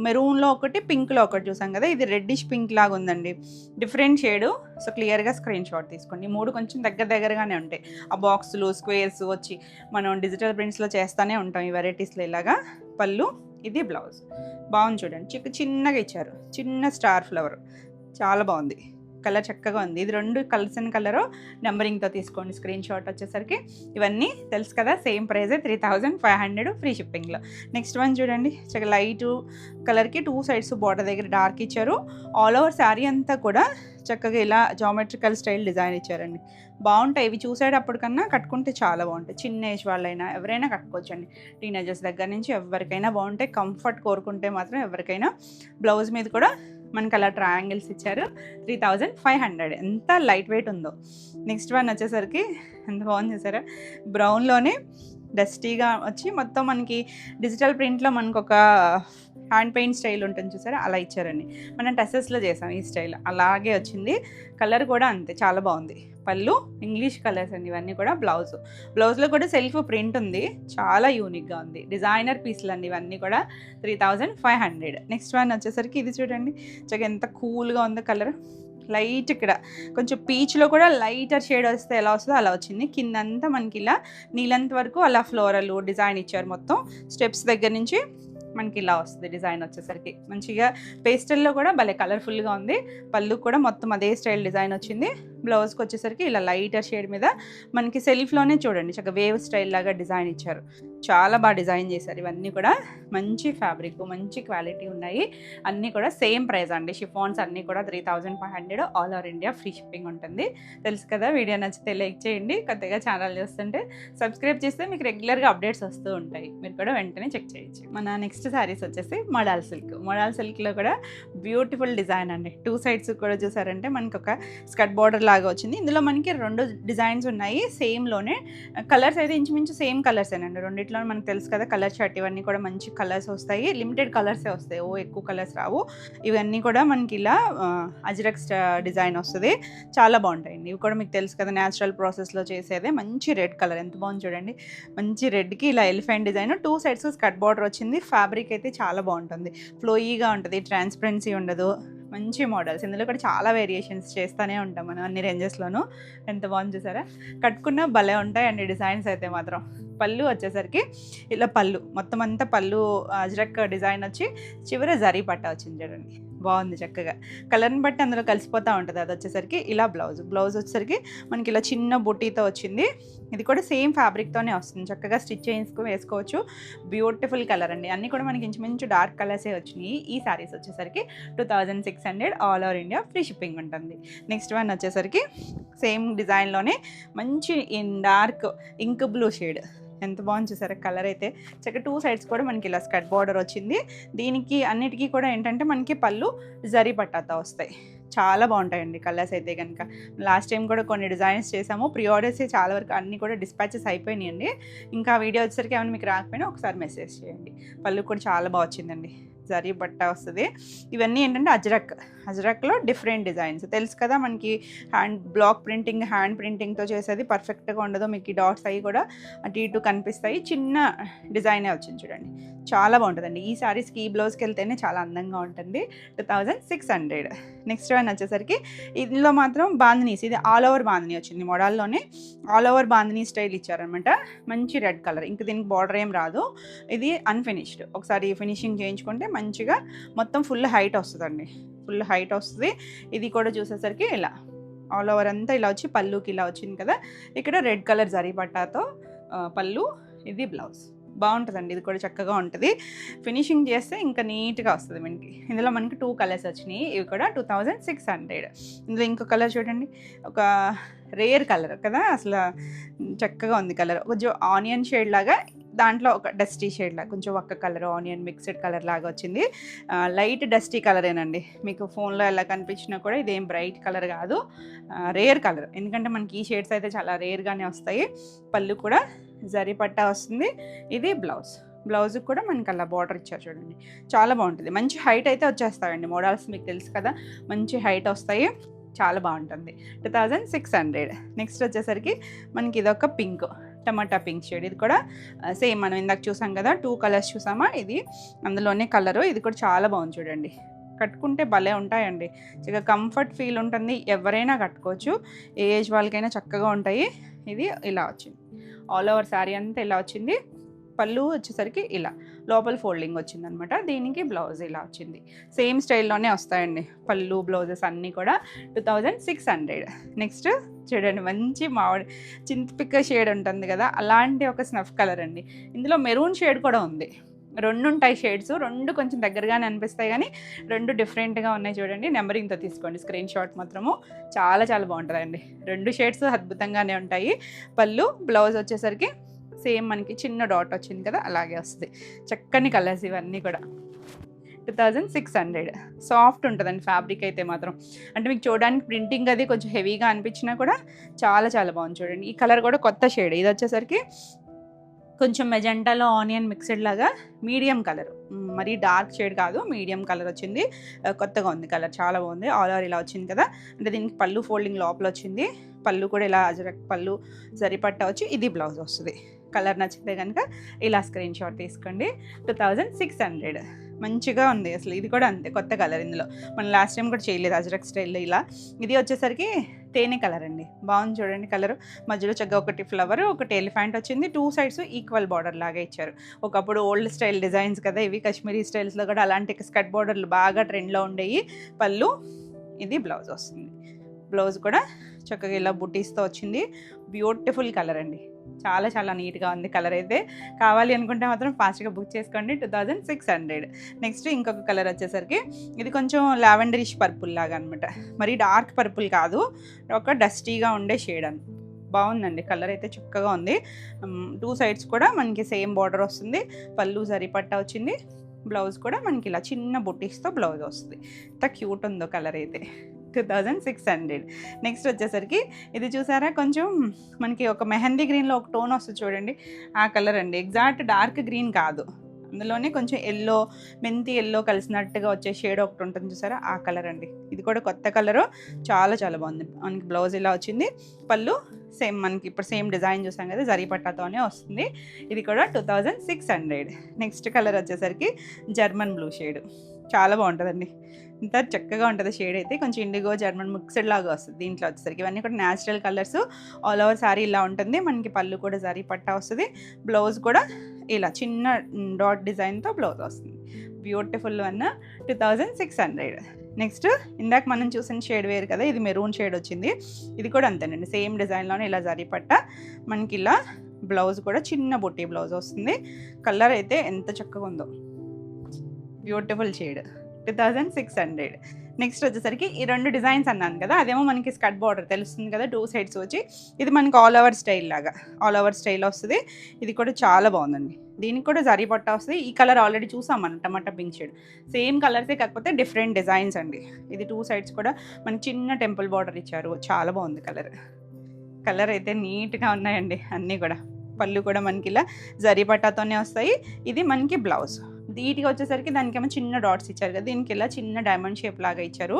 మెరూన్లో ఒకటి పింక్లో ఒకటి చూసాం కదా. ఇది రెడ్డిష్ పింక్ లాగా ఉందండి. Different shade. సో క్లియర్గా స్క్రీన్ షాట్ తీసుకోండి. 3 కొంచెం దగ్గరగానే ఉంటాయి. ఆ బాక్సులు స్క్వేర్స్ వచ్చి మనం డిజిటల్ ప్రింట్స్లో చేస్తూనే ఉంటాం ఈ వెరైటీస్లో ఇలాగా. పళ్ళు ఇది బ్లౌజ్. బాగుంది చూడండి. చిన్నగా ఇచ్చారు. చిన్న స్టార్ ఫ్లవర్. చాలా బాగుంది. కలర్ చక్కగా ఉంది. ఇది 2 కలిసిన కలరు. నెంబరింగ్తో తీసుకోండి స్క్రీన్ షాట్ వచ్చేసరికి. ఇవన్నీ తెలుసు కదా సేమ్ ప్రైజే. 3500 ఫ్రీ షిప్పింగ్లో. నెక్స్ట్ వన్ చూడండి లైట్ కలర్కి 2 సైడ్స్ బార్డర్ దగ్గర డార్క్ ఇచ్చారు. ఆల్ ఓవర్ శారీ అంతా కూడా చక్కగా ఇలా జామెట్రికల్ స్టైల్ డిజైన్ ఇచ్చారండి. బాగుంటాయి ఇవి. చూసేటప్పటికన్నా కట్టుకుంటే చాలా బాగుంటాయి. చిన్న ఏజ్ వాళ్ళైనా ఎవరైనా కట్టుకోవచ్చండి. టీనేజర్స్ దగ్గర నుంచి ఎవరికైనా బాగుంటాయి. కంఫర్ట్ కోరుకుంటే మాత్రం ఎవరికైనా. బ్లౌజ్ మీద కూడా మనకి అలా ట్రయాంగిల్స్ ఇచ్చారు. 3500. ఎంత లైట్ వెయిట్ ఉందో. నెక్స్ట్ వన్ వచ్చేసరికి ఎంత బాగుంది చూసారా. బ్రౌన్లోనే డస్టీగా వచ్చి మొత్తం మనకి డిజిటల్ ప్రింట్లో మనకు ఒక హ్యాండ్ పెయింట్ స్టైల్ ఉంటుంది చూసారా అలా ఇచ్చారండి. మనం టెసెస్లో చేసాం ఈ స్టైల్. అలాగే వచ్చింది. కలర్ కూడా అంతే చాలా బాగుంది. పళ్ళు ఇంగ్లీష్ కలర్స్ అండి ఇవన్నీ కూడా. బ్లౌజ్లో కూడా సెల్ఫ్ ప్రింట్ ఉంది. చాలా యూనిక్గా ఉంది. డిజైనర్ పీస్లు అండి ఇవన్నీ కూడా. 3500. నెక్స్ట్ వన్ వచ్చేసరికి ఇది చూడండి ఎంత కూల్గా ఉందో కలర్. లైట్ ఇక్కడ కొంచెం పీచ్లో కూడా లైటర్ షేడ్ వస్తే ఎలా వస్తుందో అలా వచ్చింది. కిందంతా మనకి ఇలా నీలంత వరకు అలా ఫ్లోరల్ డిజైన్ ఇచ్చారు. మొత్తం స్టెప్స్ దగ్గర నుంచి మనకి ఇలా వస్తుంది డిజైన్ వచ్చేసరికి. మంచిగా పేస్టల్లో కూడా భలే కలర్ఫుల్గా ఉంది. పళ్ళు కూడా మొత్తం అదే స్టైల్ డిజైన్ వచ్చింది. బ్లౌజ్కి వచ్చేసరికి ఇలా లైటర్ షేడ్ మీద మనకి సెల్ఫ్లోనే చూడండి చక్కగా వేవ్ స్టైల్ లాగా డిజైన్ ఇచ్చారు. చాలా బాగా డిజైన్ చేశారు. ఇవన్నీ కూడా మంచి ఫ్యాబ్రిక్, మంచి క్వాలిటీ ఉన్నాయి. అన్నీ కూడా సేమ్ ప్రైస్ అండి. షిఫాన్స్ అన్నీ కూడా 3500 all over India free shipping ఉంటుంది. తెలుసు కదా. వీడియో నచ్చితే లైక్ చేయండి. కొత్తగా ఛానల్ చూస్తుంటే సబ్స్క్రైబ్ చేస్తే మీకు రెగ్యులర్గా అప్డేట్స్ వస్తూ ఉంటాయి. మీరు కూడా వెంటనే చెక్ చేయొచ్చు. మన నెక్స్ట్ శారీస్ వచ్చేసి మోడల్ సిల్క్. మోడల్ సిల్క్లో కూడా బ్యూటిఫుల్ డిజైన్ అండి. 2 సైడ్స్ కూడా చూసారంటే మనకి ఒక స్కర్ట్ బార్డర్ లాగా వచ్చింది. ఇందులో మనకి 2 డిజైన్స్ ఉన్నాయి సేమ్లోనే. కలర్స్ అయితే ఇంచుమించు సేమ్ కలర్సేనండి. రెండిట్లో మనకు తెలుసు కదా కలర్ చార్ట్. ఇవన్నీ కూడా మంచి కలర్స్ వస్తాయి. లిమిటెడ్ కలర్సే వస్తాయి. ఎక్కువ కలర్స్ రావు. ఇవన్నీ కూడా మనకి ఇలా అజ్రక్ డిజైన్ వస్తుంది. చాలా బాగుంటాయండి. ఇవి కూడా మీకు తెలుసు కదా న్యాచురల్ ప్రాసెస్లో చేసేదే. మంచి రెడ్ కలర్ ఎంత బాగుంది చూడండి. మంచి రెడ్కి ఇలా elephant design. 2 sides skirt border వచ్చింది. ఫ్యాబ్రిక్ అయితే చాలా బాగుంటుంది. ఫ్లోయీగా ఉంటుంది. ట్రాన్స్పరెన్సీ ఉండదు. మంచి మోడల్స్. ఇందులో కూడా చాలా వేరియేషన్స్ చేస్తూనే ఉంటాం మనం అన్ని రేంజెస్లోనూ. ఎంత బాగుంది చూసారా. కట్టుకున్న భలే ఉంటాయండి డిజైన్స్ అయితే మాత్రం. పళ్ళు వచ్చేసరికి ఇలా పళ్ళు మొత్తం అంతా పళ్ళు అజ్రక్ డిజైన్ వచ్చి చివర జరీ పట్ట వచ్చింది చూడండి. బాగుంది చక్కగా. కలర్ని బట్టి అందులో కలిసిపోతూ ఉంటుంది. అది వచ్చేసరికి ఇలా బ్లౌజ్ వచ్చేసరికి మనకి ఇలా చిన్న బుట్టీతో వచ్చింది. ఇది కూడా సేమ్ ఫ్యాబ్రిక్తోనే వస్తుంది. చక్కగా స్టిచ్ వేసుకోవచ్చు. బ్యూటిఫుల్ కలర్ అండి. అన్నీ కూడా మనకి ఇంచుమించు డార్క్ కలర్సే వచ్చినాయి. ఈ శారీస్ వచ్చేసరికి 2600 all over India free shipping ఉంటుంది. నెక్స్ట్ వన్ వచ్చేసరికి సేమ్ డిజైన్లోనే మంచి డార్క్ ఇంక్ బ్లూ షేడ్. ఎంత బాగుంది చూసారా కలర్ అయితే. చక్కగా 2 సైడ్స్ కూడా మనకి ఇలా స్కర్ట్ బార్డర్ వచ్చింది. దీనికి అన్నిటికీ కూడా ఏంటంటే మనకి పళ్ళు జరీ పట్టాతో వస్తాయి. చాలా బాగుంటాయండి కలర్స్ అయితే కనుక. లాస్ట్ టైం కూడా కొన్ని డిజైన్స్ చేసాము. ప్రీ ఆర్డర్స్ చాలా వరకు అన్నీ కూడా డిస్పాచెస్ అయిపోయినాయండి. ఇంకా వీడియో వచ్చేసరికి ఏమైనా మీకు రాకపోయినా ఒకసారి మెసేజ్ చేయండి. పళ్ళు కూడా చాలా బాగా వచ్చిందండి. జరీ బట్ట వస్తుంది. ఇవన్నీ ఏంటంటే అజ్రక్లో డిఫరెంట్ డిజైన్స్. తెలుసు కదా మనకి బ్లాక్ ప్రింటింగ్ హ్యాండ్ ప్రింటింగ్తో చేసేది పర్ఫెక్ట్గా ఉండదు. మీకు ఈ డాట్స్ అవి కూడా అటు ఇటు కనిపిస్తాయి. చిన్న డిజైనే వచ్చింది చూడండి. చాలా బాగుంటుందండి. ఈ శారీస్కి ఈ బ్లౌజ్కి వెళ్తేనే చాలా అందంగా ఉంటుంది. 2600. నెక్స్ట్ వన్ వచ్చేసరికి ఇందులో మాత్రం బాందినీస్. ఇది ఆల్ ఓవర్ బాందినీ వచ్చింది. మోడల్లోనే ఆల్ ఓవర్ బాందినీ స్టైల్ ఇచ్చారనమాట. మంచి రెడ్ కలర్. ఇంక దీనికి బార్డర్ ఏం రాదు. ఇది అన్ఫినిష్డ్. ఒకసారి ఫినిషింగ్ చేయించుకుంటే మంచిగా మొత్తం ఫుల్ హైట్ వస్తుందండి. ఫుల్ హైట్ వస్తుంది. ఇది కూడా చూసేసరికి ఇలా ఆల్ ఓవర్ అంతా ఇలా వచ్చి పళ్ళుకి ఇలా వచ్చింది కదా. ఇక్కడ రెడ్ కలర్ జరీ పట్టాతో పళ్ళు. ఇది బ్లౌజ్. బాగుంటుందండి. ఇది కూడా చక్కగా ఉంటుంది. ఫినిషింగ్ చేస్తే ఇంకా నీట్గా వస్తుంది మనకి. ఇందులో మనకి 2 కలర్స్ వచ్చినాయి. ఇవి కూడా 2600. ఇందులో ఇంకో కలర్ చూడండి. ఒక రేర్ కలర్ కదా. అసలు చక్కగా ఉంది కలర్. కొంచెం ఆనియన్ షేడ్ లాగా, దాంట్లో ఒక డస్టీ షేడ్ లాగా కొంచెం ఒక్క కలర్ ఆనియన్ మిక్స్డ్ కలర్ లాగా వచ్చింది. లైట్ డస్టీ కలరేనండి. మీకు ఫోన్లో ఎలా కనిపించినా కూడా ఇదేం బ్రైట్ కలర్ కాదు. Rare colour. ఎందుకంటే మనకి ఈ షేడ్స్ అయితే చాలా రేర్గానే వస్తాయి. పళ్ళు కూడా జరీ పట్టా వస్తుంది. ఇది బ్లౌజ్కి కూడా మనకి అలా బార్డర్ ఇచ్చారు చూడండి. చాలా బాగుంటుంది. మంచి హైట్ అయితే వచ్చేస్తాయండి మోడల్స్. మీకు తెలుసు కదా మంచి హైట్ వస్తాయి. చాలా బాగుంటుంది. 2600. నెక్స్ట్ వచ్చేసరికి మనకి ఇదొక పింక్, టమాటా పింక్ షేడ్. ఇది కూడా సేమ్ మనం ఇందాక చూసాం కదా 2 కలర్స్ చూసామా. ఇది అందులోనే కలరు. ఇది కూడా చాలా బాగుంది చూడండి. కట్టుకుంటే భలే ఉంటాయండి. చక్కగా కంఫర్ట్ ఫీల్ ఉంటుంది. ఎవరైనా కట్టుకోవచ్చు. ఏ ఏజ్ వాళ్ళకైనా చక్కగా ఉంటాయి. ఇది ఇలా వచ్చింది. ఆల్ ఓవర్ శారీ అంతా ఇలా వచ్చింది. పళ్ళు వచ్చేసరికి ఇలా లోపల ఫోల్డింగ్ వచ్చింది అనమాట. దీనికి బ్లౌజ్ ఇలా వచ్చింది. సేమ్ స్టైల్లోనే వస్తాయండి పళ్ళు బ్లౌజెస్ అన్నీ కూడా. 2600. నెక్స్ట్ చూడండి మంచి మామిడి చింతపిక్క షేడ్ ఉంటుంది కదా, అలాంటి ఒక స్నఫ్ కలర్ అండి. ఇందులో మెరూన్ షేడ్ కూడా ఉంది. 2 ఉంటాయి షేడ్స్. 2 కొంచెం దగ్గరగానే అనిపిస్తాయి కానీ 2 డిఫరెంట్గా ఉన్నాయి చూడండి. నెంబరింగ్తో తీసుకోండి స్క్రీన్ షాట్ మాత్రము. చాలా చాలా బాగుంటుందండి. 2 షేడ్స్ అద్భుతంగానే ఉంటాయి. పళ్ళు బ్లౌజ్ వచ్చేసరికి సేమ్ మనకి చిన్న డాట్ వచ్చింది కదా అలాగే వస్తుంది. చక్కని కలర్స్ ఇవన్నీ కూడా. 2600. సాఫ్ట్ ఉంటుందండి ఫ్యాబ్రిక్ అయితే మాత్రం. అంటే మీకు చూడడానికి ప్రింటింగ్ అది కొంచెం హెవీగా అనిపించినా కూడా చాలా చాలా బాగుంది చూడండి. ఈ కలర్ కూడా కొత్త షేడ్. ఇది వచ్చేసరికి కొంచెం మెజెంటాలో ఆనియన్ మిక్స్డ్ లాగా మీడియం కలర్. మరీ డార్క్ షేడ్ కాదు, మీడియం కలర్ వచ్చింది. కొత్తగా ఉంది కలర్. చాలా బాగుంది. ఆల్ ఓవర్ ఇలా వచ్చింది కదా. అంటే దీనికి పళ్ళు ఫోల్డింగ్ లోపల వచ్చింది. పళ్ళు కూడా ఇలా అజరక్ పళ్ళు సరిపట్ట వచ్చి ఇది బ్లౌజ్ వస్తుంది. కలర్ నచ్చితే కనుక ఇలా స్క్రీన్ షాట్ తీసుకోండి. 2600. మంచిగా ఉంది అసలు. ఇది కూడా అంతే కొత్త కలర్. ఇందులో మనం లాస్ట్ టైం కూడా చేయలేదు అజరక్ స్టైల్లో ఇలా. ఇది వచ్చేసరికి తేనె కలర్ అండి, బాగుంది చూడండి కలర్. మధ్యలో చక్కగా ఒకటి ఫ్లవర్, ఒకటి ఎలిఫెంట్ వచ్చింది. 2 సైడ్స్ ఈక్వల్ బార్డర్ లాగా ఇచ్చారు. ఒకప్పుడు ఓల్డ్ స్టైల్ డిజైన్స్ కదా ఇవి, కాశ్మీరీ స్టైల్స్లో కూడా అలాంటి స్కర్ట్ బార్డర్లు బాగా ట్రెండ్లో ఉండేవి. పళ్ళు, ఇది బ్లౌజ్ వస్తుంది. బ్లౌజ్ కూడా చక్కగా ఇలా బుటీస్తో వచ్చింది. బ్యూటిఫుల్ కలర్ అండి, చాలా చాలా నీట్గా ఉంది కలర్ అయితే. కావాలి అనుకుంటే మాత్రం ఫాస్ట్గా బుక్ చేసుకోండి. 2600. నెక్స్ట్ ఇంకొక కలర్ వచ్చేసరికి ఇది కొంచెం లావెండరిష్ పర్పుల్ లాగా అనమాట, మరి డార్క్ పర్పుల్ కాదు, ఒక డస్టీగా ఉండే షేడ్ అని. బాగుందండి కలర్ అయితే, చక్కగా ఉంది. 2 సైడ్స్ కూడా మనకి సేమ్ బార్డర్ వస్తుంది. పళ్ళు జరీ పట్టా వచ్చింది. బ్లౌజ్ కూడా మనకి ఇలా చిన్న బుట్టీస్తో బ్లౌజ్ వస్తుంది. ఎంత క్యూట్ ఉందో కలర్ అయితే. 2600. నెక్స్ట్ వచ్చేసరికి ఇది చూసారా, కొంచెం మనకి ఒక మెహందీ గ్రీన్లో ఒక టోన్ వస్తుంది చూడండి, ఆ కలర్ అండి. ఎగ్జాక్ట్ డార్క్ గ్రీన్ కాదు, అందులోనే కొంచెం ఎల్లో, మెంతి ఎల్లో కలిసినట్టుగా వచ్చే షేడ్ ఒకటి ఉంటుంది చూసారా, ఆ కలర్ అండి. ఇది కూడా కొత్త కలరు, చాలా చాలా బాగుంది. మనకి బ్లౌజ్ ఇలా వచ్చింది. పళ్ళు సేమ్ మనకి ఇప్పుడు సేమ్ డిజైన్ చూసాం కదా, జరీ పట్టాతోనే వస్తుంది. ఇది కూడా 2600. నెక్స్ట్ కలర్ వచ్చేసరికి జర్మన్ బ్లూ షేడ్, చాలా బాగుంటుందండి. ఇంత చక్కగా ఉంటుంది షేడ్ అయితే. కొంచెం ఇండిగో జర్మన్ మిక్స్డ్ లాగా వస్తుంది దీంట్లో వచ్చేసరికి. ఇవన్నీ కూడా natural colours. All over sari ఇలా ఉంటుంది. మనకి పళ్ళు కూడా జరీ పట్టా వస్తుంది. బ్లౌజ్ కూడా ఇలా చిన్న డాట్ డిజైన్తో బ్లౌజ్ వస్తుంది. Beautiful one, 2600. నెక్స్ట్ ఇందాక మనం చూసిన షేడ్ వేరు కదా, ఇది మెరూన్ షేడ్ వచ్చింది. ఇది కూడా అంతేనండి, సేమ్ డిజైన్లోనే ఇలా జరీ పట్టా, మనకి ఇలా బ్లౌజ్ కూడా చిన్న బుట్టి బ్లౌజ్ వస్తుంది. కలర్ అయితే ఎంత చక్కగా ఉందో, బ్యూటిఫుల్ షేడ్. 2600. నెక్స్ట్ వచ్చేసరికి ఈ 2 డిజైన్స్ అన్నాను కదా, అదేమో మనకి స్కర్ట్ బార్డర్ తెలుస్తుంది కదా, 2 సైడ్స్ వచ్చి, ఇది మనకి ఆల్ ఓవర్ స్టైల్ లాగా, ఆల్ ఓవర్ స్టైల్ వస్తుంది. ఇది కూడా చాలా బాగుందండి. దీనికి కూడా జరీ పట్టా వస్తుంది. ఈ కలర్ ఆల్రెడీ చూసాం మనం, టమాటా పింక్ షేడ్. సేమ్ కలర్సే కాకపోతే డిఫరెంట్ డిజైన్స్ అండి. ఇది 2 సైడ్స్ కూడా మనకి చిన్న టెంపుల్ బార్డర్ ఇచ్చారు. చాలా బాగుంది కలర్. కలర్ అయితే నీట్గా ఉన్నాయండి అన్నీ కూడా. పళ్ళు కూడా మనకి ఇలా జరీ పట్టాతోనే వస్తాయి. ఇది మనకి బ్లౌజ్. నీట్గా వచ్చేసరికి దానికేమో చిన్న డాట్స్ ఇచ్చారు కదా, దీనికి ఇలా చిన్న డైమండ్ షేప్ లాగా ఇచ్చారు.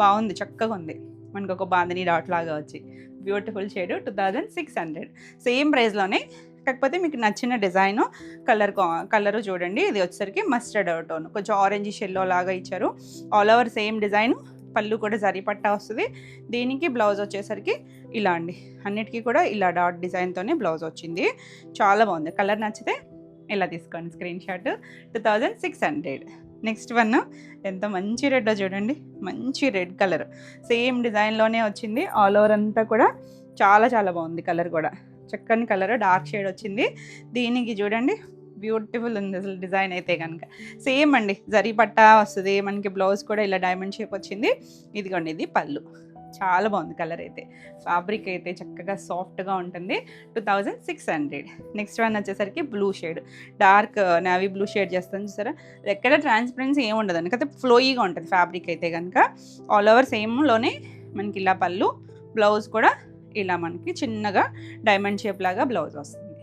బాగుంది, చక్కగా ఉంది. మనకు ఒక బాందిని డాట్ లాగా వచ్చి బ్యూటిఫుల్ షేడ్. 2600. సేమ్ ప్రైస్లోనే, కాకపోతే మీకు నచ్చిన డిజైను కలరు చూడండి. ఇది వచ్చేసరికి మస్టర్డ్ టోన్, కొంచెం ఆరెంజ్ షెల్లో లాగా ఇచ్చారు. All over same design. పళ్ళు కూడా జరీ పట్టా వస్తుంది. దీనికి బ్లౌజ్ వచ్చేసరికి ఇలా అండి, అన్నిటికీ కూడా ఇలా డాట్ డిజైన్తోనే బ్లౌజ్ వచ్చింది. చాలా బాగుంది. కలర్ నచ్చితే ఇలా తీసుకోండి స్క్రీన్ షాట్. 2600. నెక్స్ట్ వన్ ఎంత మంచి రెడ్ చూడండి, మంచి రెడ్ కలర్, సేమ్ డిజైన్లోనే వచ్చింది. ఆల్ ఓవర్ అంతా కూడా చాలా చాలా బాగుంది. కలర్ కూడా చక్కని కలర్, డార్క్ షేడ్ వచ్చింది. దీనికి చూడండి బ్యూటిఫుల్ ఉంది అసలు డిజైన్ అయితే కనుక. సేమ్ అండి, జరీ పట్టా వస్తుంది. మనకి బ్లౌజ్ కూడా ఇలా డైమండ్ షేప్ వచ్చింది. ఇదిగోండి, ఇది పళ్ళు. చాలా బాగుంది కలర్ అయితే. ఫ్యాబ్రిక్ అయితే చక్కగా సాఫ్ట్గా ఉంటుంది. 2600. నెక్స్ట్ వన్ వచ్చేసరికి blue shade, dark navy blue shade చేస్తాను చూసారా, ఎక్కడ ట్రాన్స్పరెన్సీ ఏమి ఉండదండి, కాకపోతే ఫ్లోయిగా ఉంటుంది ఫ్యాబ్రిక్ అయితే కనుక. ఆల్ ఓవర్ సేమ్లోనే మనకి ఇలా పళ్ళు, బ్లౌజ్ కూడా ఇలా మనకి చిన్నగా డైమండ్ షేప్ లాగా బ్లౌజ్ వస్తుంది.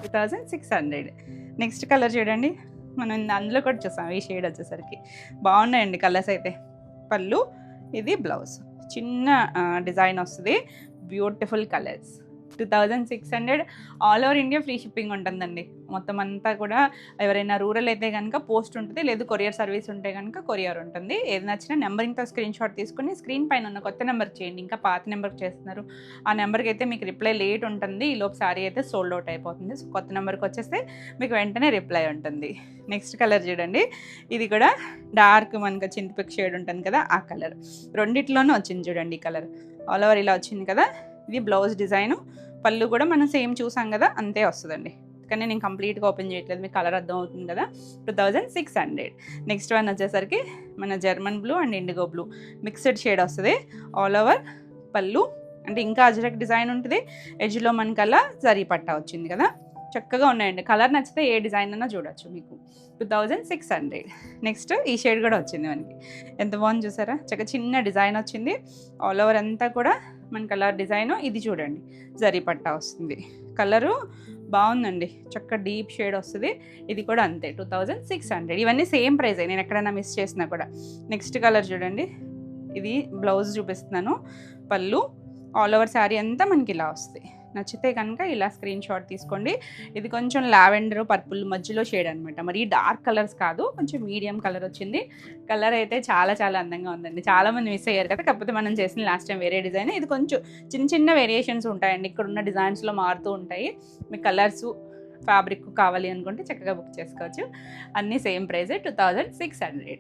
2600. నెక్స్ట్ కలర్ చూడండి, మనం అందులో కూడా చూసాం. ఈ షేడ్ వచ్చేసరికి బాగున్నాయండి కలర్స్ అయితే. పళ్ళు, ఇది బ్లౌజ్, చిన్న డిజైన్ వస్తుంది. Beautiful colours. 2600. All over India free shipping ఉంటుందండి. మొత్తం అంతా కూడా ఎవరైనా రూరల్ అయితే కనుక పోస్ట్ ఉంటుంది, లేదు కొరియర్ సర్వీస్ ఉంటే కనుక కొరియర్ ఉంటుంది. ఏది నచ్చినా నెంబరింగ్తో స్క్రీన్ షాట్ తీసుకుని స్క్రీన్ పైన ఉన్న కొత్త నెంబర్కి చేయండి. ఇంకా పాత నెంబర్కి చేస్తున్నారు, ఆ నెంబర్కి అయితే మీకు రిప్లై లేట్ ఉంటుంది. ఈలోపు శారీ అయితే సోల్డ్ అవుట్ అయిపోతుంది. సో కొత్త నెంబర్కి వచ్చేస్తే మీకు వెంటనే రిప్లై ఉంటుంది. నెక్స్ట్ కలర్ చూడండి, ఇది కూడా డార్క్ మనకు చింతపిక్ షేడ్ ఉంటుంది కదా, ఆ కలర్. రెండిట్లోనూ వచ్చింది చూడండి ఈ కలర్. ఆల్ ఓవర్ ఇలా వచ్చింది కదా. ఇది బ్లౌజ్ డిజైను. పళ్ళు కూడా మనం సేమ్ చూసాం కదా, అంతే వస్తుందండి. కానీ నేను కంప్లీట్గా ఓపెన్ చేయట్లేదు, మీకు కలర్ అర్థం అవుతుంది కదా. 2600. నెక్స్ట్ వన్ వచ్చేసరికి మన German blue and IndiGo blue mixed shade వస్తుంది. ఆల్ ఓవర్ పళ్ళు అంటే ఇంకా అజ్రక్ డిజైన్ ఉంటుంది. ఎడ్జ్లో మనకల్లా జరీ పట్టా వచ్చింది కదా, చక్కగా ఉన్నాయండి. కలర్ నచ్చితే ఏ డిజైన్ అన్నా చూడొచ్చు మీకు. 2600. నెక్స్ట్ ఈ షేడ్ కూడా వచ్చింది మనకి, ఎంత బాగుంది చూసారా, చక్కగా చిన్న డిజైన్ వచ్చింది. ఆల్ ఓవర్ అంతా కూడా మన కలర్ డిజైను. ఇది చూడండి జరీ పట్టా వస్తుంది. కలరు బాగుందండి, చక్క డీప్ షేడ్ వస్తుంది. ఇది కూడా అంతే 2600. ఇవన్నీ సేమ్ ప్రైస్, నేను ఎక్కడైనా మిస్ చేసినా కూడా. నెక్స్ట్ కలర్ చూడండి, ఇది బ్లౌజ్ చూపిస్తున్నాను. పళ్ళు ఆల్ ఓవర్ శారీ అంతా మనకి ఇలా వస్తుంది. నచ్చితే కనుక ఇలా స్క్రీన్ షాట్ తీసుకోండి. ఇది కొంచెం లావెండర్ పర్పుల్ మధ్యలో షేడ్ అనమాట. మరి డార్క్ కలర్స్ కాదు, కొంచెం మీడియం కలర్ వచ్చింది. కలర్ అయితే చాలా చాలా అందంగా ఉందండి. చాలామంది మిస్ అయ్యారు కదా, కాకపోతే మనం చేసిన లాస్ట్ టైం వేరే డిజైన్. ఇది కొంచెం చిన్న చిన్న వేరియేషన్స్ ఉంటాయండి, ఇక్కడ ఉన్న డిజైన్స్లో మారుతూ ఉంటాయి. మీ కలర్స్ ఫ్యాబ్రిక్ కావాలి అనుకుంటే చక్కగా బుక్ చేసుకోవచ్చు. అన్నీ సేమ్ ప్రైజే 2600.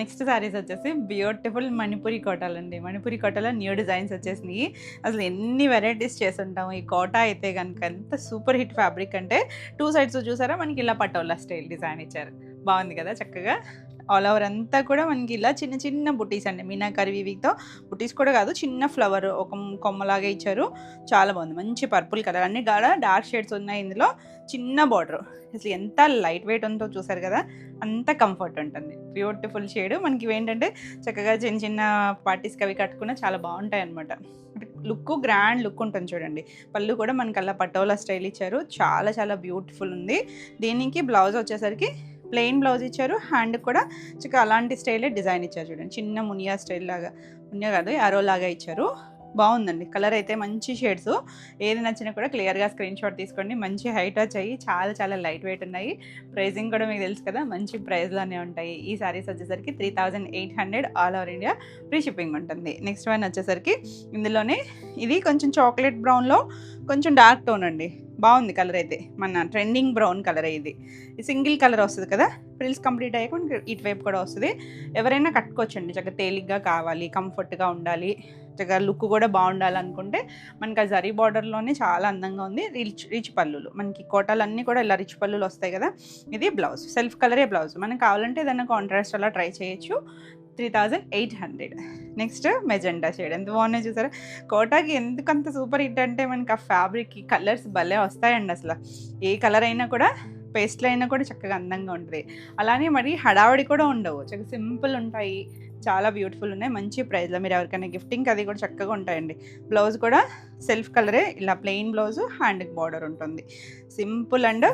నెక్స్ట్ శారీస్ వచ్చేసి బ్యూటిఫుల్ మణిపురి కోటాలు అండి. మణిపురి కోటలో న్యూ డిజైన్స్ వచ్చేసినాయి. అసలు ఎన్ని వెరైటీస్ చేస్తుంటాము. ఈ కోటా అయితే కనుక ఎంత సూపర్ హిట్ ఫ్యాబ్రిక్ అంటే 2 సైడ్స్ చూసారా మనకి ఇలా పటోలా స్టైల్ డిజైన్ ఇచ్చారు. బాగుంది కదా, చక్కగా ఆల్ ఓవర్ అంతా కూడా మనకి ఇలా చిన్న చిన్న బుటీస్ అండి. మీనాకరి వీవితో బుటీస్ కూడా కాదు, చిన్న ఫ్లవర్ ఒక కొమ్మలాగా ఇచ్చారు. చాలా బాగుంది, మంచి పర్పుల్ కలర్. అన్ని కూడా డార్క్ షేడ్స్ ఉన్నాయి ఇందులో. చిన్న బార్డర్, అసలు ఎంత లైట్ వెయిట్ ఉందో చూసారు కదా, అంత కంఫర్ట్ ఉంటుంది. Beautiful shade. మనకి ఏంటంటే చక్కగా చిన్న చిన్న పార్టీస్కి అవి కట్టుకున్నా చాలా బాగుంటాయి అనమాట. లుక్ గ్రాండ్ లుక్ ఉంటుంది చూడండి. పళ్ళు కూడా మనకి అలా పటోలా స్టైల్ ఇచ్చారు. చాలా చాలా బ్యూటిఫుల్ ఉంది. దీనికి బ్లౌజ్ వచ్చేసరికి ప్లెయిన్ బ్లౌజ్ ఇచ్చారు. హ్యాండ్ కూడా చక్కగా అలాంటి స్టైలే డిజైన్ ఇచ్చారు చూడండి. చిన్న మునియా స్టైల్ లాగా, మునియా కాదు యారో లాగా ఇచ్చారు. బాగుందండి. కలర్ అయితే మంచి షేడ్స్. ఏది నచ్చినా కూడా క్లియర్గా స్క్రీన్ షాట్ తీసుకోండి. మంచి హైట్ వచ్చాయి, చాలా చాలా లైట్ వెయిట్ ఉన్నాయి. ప్రైజింగ్ కూడా మీకు తెలుసు కదా, మంచి ప్రైస్లోనే ఉంటాయి. ఈ సారీస్ వచ్చేసరికి 3800 all over India free shipping ఉంటుంది. నెక్స్ట్ వన్ వచ్చేసరికి ఇందులోనే ఇది కొంచెం చాక్లెట్ బ్రౌన్లో కొంచెం డార్క్ టోన్ అండి. బాగుంది కలర్ అయితే, మన ట్రెండింగ్ బ్రౌన్ కలర్. ఇది సింగిల్ కలర్ వస్తుంది కదా, ఫ్రిల్స్ కంప్లీట్ అయ్యాక ఇటువైపు కూడా వస్తుంది. ఎవరైనా కట్టుకోవచ్చండి. చక్కగా తేలిగ్గా కావాలి, కంఫర్ట్గా ఉండాలి, చక్కగా లుక్ కూడా బాగుండాలనుకుంటే మనకి ఆ జరీ బార్డర్లోనే చాలా అందంగా ఉంది. రిచ్ పళ్ళులు మనకి కోటాలన్నీ కూడా ఇలా రిచ్ పళ్ళులు వస్తాయి కదా. ఇది బ్లౌజ్, సెల్ఫ్ కలరే బ్లౌజ్. మనకు కావాలంటే ఏదైనా కాంట్రాస్ట్ అలా ట్రై చేయొచ్చు. 3800. Next magenta shade. ఎంత బాగున్నాయి చూసారా. కోటాకి ఎందుకంత సూపర్ హిట్ అంటే మనకి ఆ ఫ్యాబ్రిక్కి కలర్స్ భలే వస్తాయండి. అసలు ఏ కలర్ అయినా కూడా, పేస్ట్లో అయినా కూడా చక్కగా అందంగా ఉంటుంది. అలానే మరి హడావడి కూడా ఉండవు, చక్కగా సింపుల్ ఉంటాయి. చాలా బ్యూటిఫుల్ ఉన్నాయి, మంచి ప్రైస్లో. మీరు ఎవరికైనా గిఫ్టింగ్ అది కూడా చక్కగా ఉంటాయండి. బ్లౌజ్ కూడా సెల్ఫ్ కలరే, ఇలా ప్లెయిన్ బ్లౌజ్, హ్యాండ్కి బార్డర్ ఉంటుంది. Simple and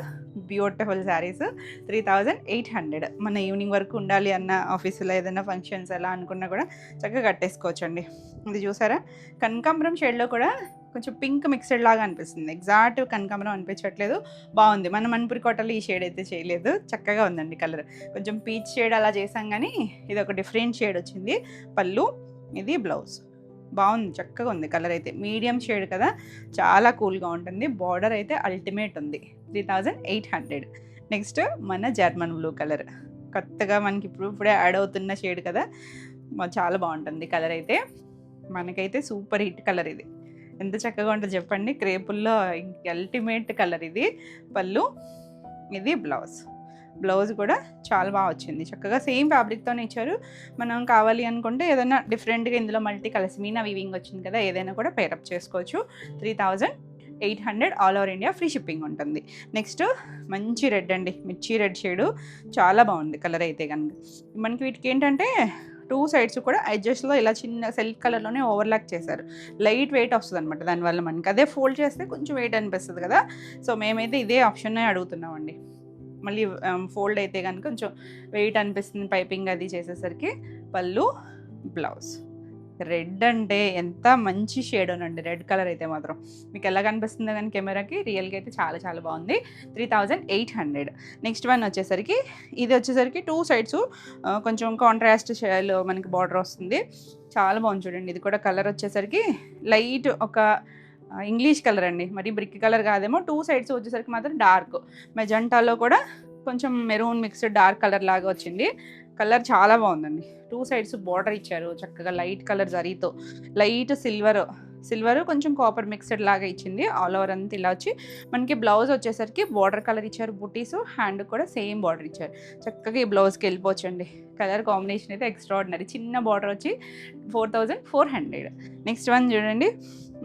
beautiful saris 3800. మన ఈవినింగ్ వరకు ఉండాలి అన్న, ఆఫీసులో ఏదైనా ఫంక్షన్స్ అలా అనుకున్నా కూడా చక్కగా కట్టేసుకోవచ్చండి. ఇది చూసారా, కనకాంబరం షేడ్లో కూడా కొంచెం పింక్ మిక్స్డ్ లాగా అనిపిస్తుంది. ఎగ్జాక్ట్ కనకాంబరం అనిపించట్లేదు. బాగుంది. మన మణిపురి కోటలో ఈ షేడ్ అయితే చేయలేదు. చక్కగా ఉందండి కలర్. కొంచెం పీచ్ షేడ్ అలా చేసాం కానీ ఇది ఒక డిఫరెంట్ షేడ్ వచ్చింది. పళ్ళు, ఇది బ్లౌజ్. బాగుంది, చక్కగా ఉంది కలర్ అయితే. మీడియం షేడ్ కదా, చాలా కూల్గా ఉంటుంది. బార్డర్ అయితే అల్టిమేట్ ఉంది. 3800. నెక్స్ట్ మన జర్మన్ బ్లూ కలర్. కొత్తగా మనకి ఇప్పుడే యాడ్ అవుతున్న షేడ్ కదా, చాలా బాగుంటుంది కలర్ అయితే. మనకైతే సూపర్ హిట్ కలర్ ఇది. ఎంత చక్కగా ఉంటుంది చెప్పండి. క్రేపుల్లో అల్టిమేట్ కలర్ ఇది. పళ్ళు, ఇది బ్లౌజ్. బ్లౌజ్ కూడా చాలా బాగా వచ్చింది. చక్కగా సేమ్ ఫ్యాబ్రిక్తోనే ఇచ్చారు. మనం కావాలి అనుకుంటే ఏదైనా డిఫరెంట్గా ఇందులో మల్టీ కలర్స్, మీనా వీవింగ్ వచ్చింది కదా, ఏదైనా కూడా పేరప్ చేసుకోవచ్చు. 3800 all over India free shipping ఉంటుంది. నెక్స్ట్ మంచి రెడ్ అండి, మిర్చి రెడ్ షేడు. చాలా బాగుంది కలర్ అయితే కనుక. మనకి వీటికి ఏంటంటే 2 సైడ్స్ కూడా ఎడ్జెస్లో ఇలా చిన్న సెల్ఫ్ కలర్లోనే ఓవర్లాక్ చేశారు. లైట్ వెయిట్ వస్తుంది అనమాట. దానివల్ల మనకి అదే ఫోల్డ్ చేస్తే కొంచెం వెయిట్ అనిపిస్తుంది కదా. సో మేమైతే ఇదే ఆప్షన్నే అడుగుతున్నామండి. మళ్ళీ ఫోల్డ్ అయితే కనుక కొంచెం వెయిట్ అనిపిస్తుంది పైపింగ్ అది చేసేసరికి. పళ్ళు, బ్లౌజ్. రెడ్ అంటే ఎంత మంచి షేడ్ అనండి. రెడ్ కలర్ అయితే మాత్రం మీకు ఎలా కనిపిస్తుందో కానీ కెమెరాకి, రియల్గా అయితే చాలా చాలా బాగుంది. 3800. నెక్స్ట్ వన్ వచ్చేసరికి ఇది వచ్చేసరికి 2 సైడ్స్ కొంచెం కాంట్రాస్ట్ షేడ్లో మనకి బార్డర్ వస్తుంది. చాలా బాగుంది చూడండి. ఇది కూడా కలర్ వచ్చేసరికి లైట్ ఒక ఇంగ్లీష్ కలర్ అండి, మరి బ్రిక్ కలర్ కాదేమో. 2 సైడ్స్ వచ్చేసరికి మాత్రం డార్క్ మెజెంటాలో కూడా కొంచెం మెరూన్ మిక్స్డ్ డార్క్ కలర్ లాగా వచ్చింది. కలర్ చాలా బాగుందండి. 2 సైడ్స్ బార్డర్ ఇచ్చారు చక్కగా లైట్ కలర్ జరీతో. లైట్ సిల్వర్ కొంచెం కాపర్ మిక్స్డ్ లాగా ఇచ్చింది. ఆల్ ఓవర్ అంతా ఇలా వచ్చి మనకి బ్లౌజ్ వచ్చేసరికి బార్డర్ కలర్ ఇచ్చారు. బుటీస్, హ్యాండ్ కూడా సేమ్ బార్డర్ ఇచ్చారు. చక్కగా ఈ బ్లౌజ్కి వెళ్ళిపోవచ్చండి. కలర్ కాంబినేషన్ అయితే ఎక్స్ట్రాడినరీ. చిన్న బార్డర్ వచ్చి 4400. నెక్స్ట్ వన్ చూడండి,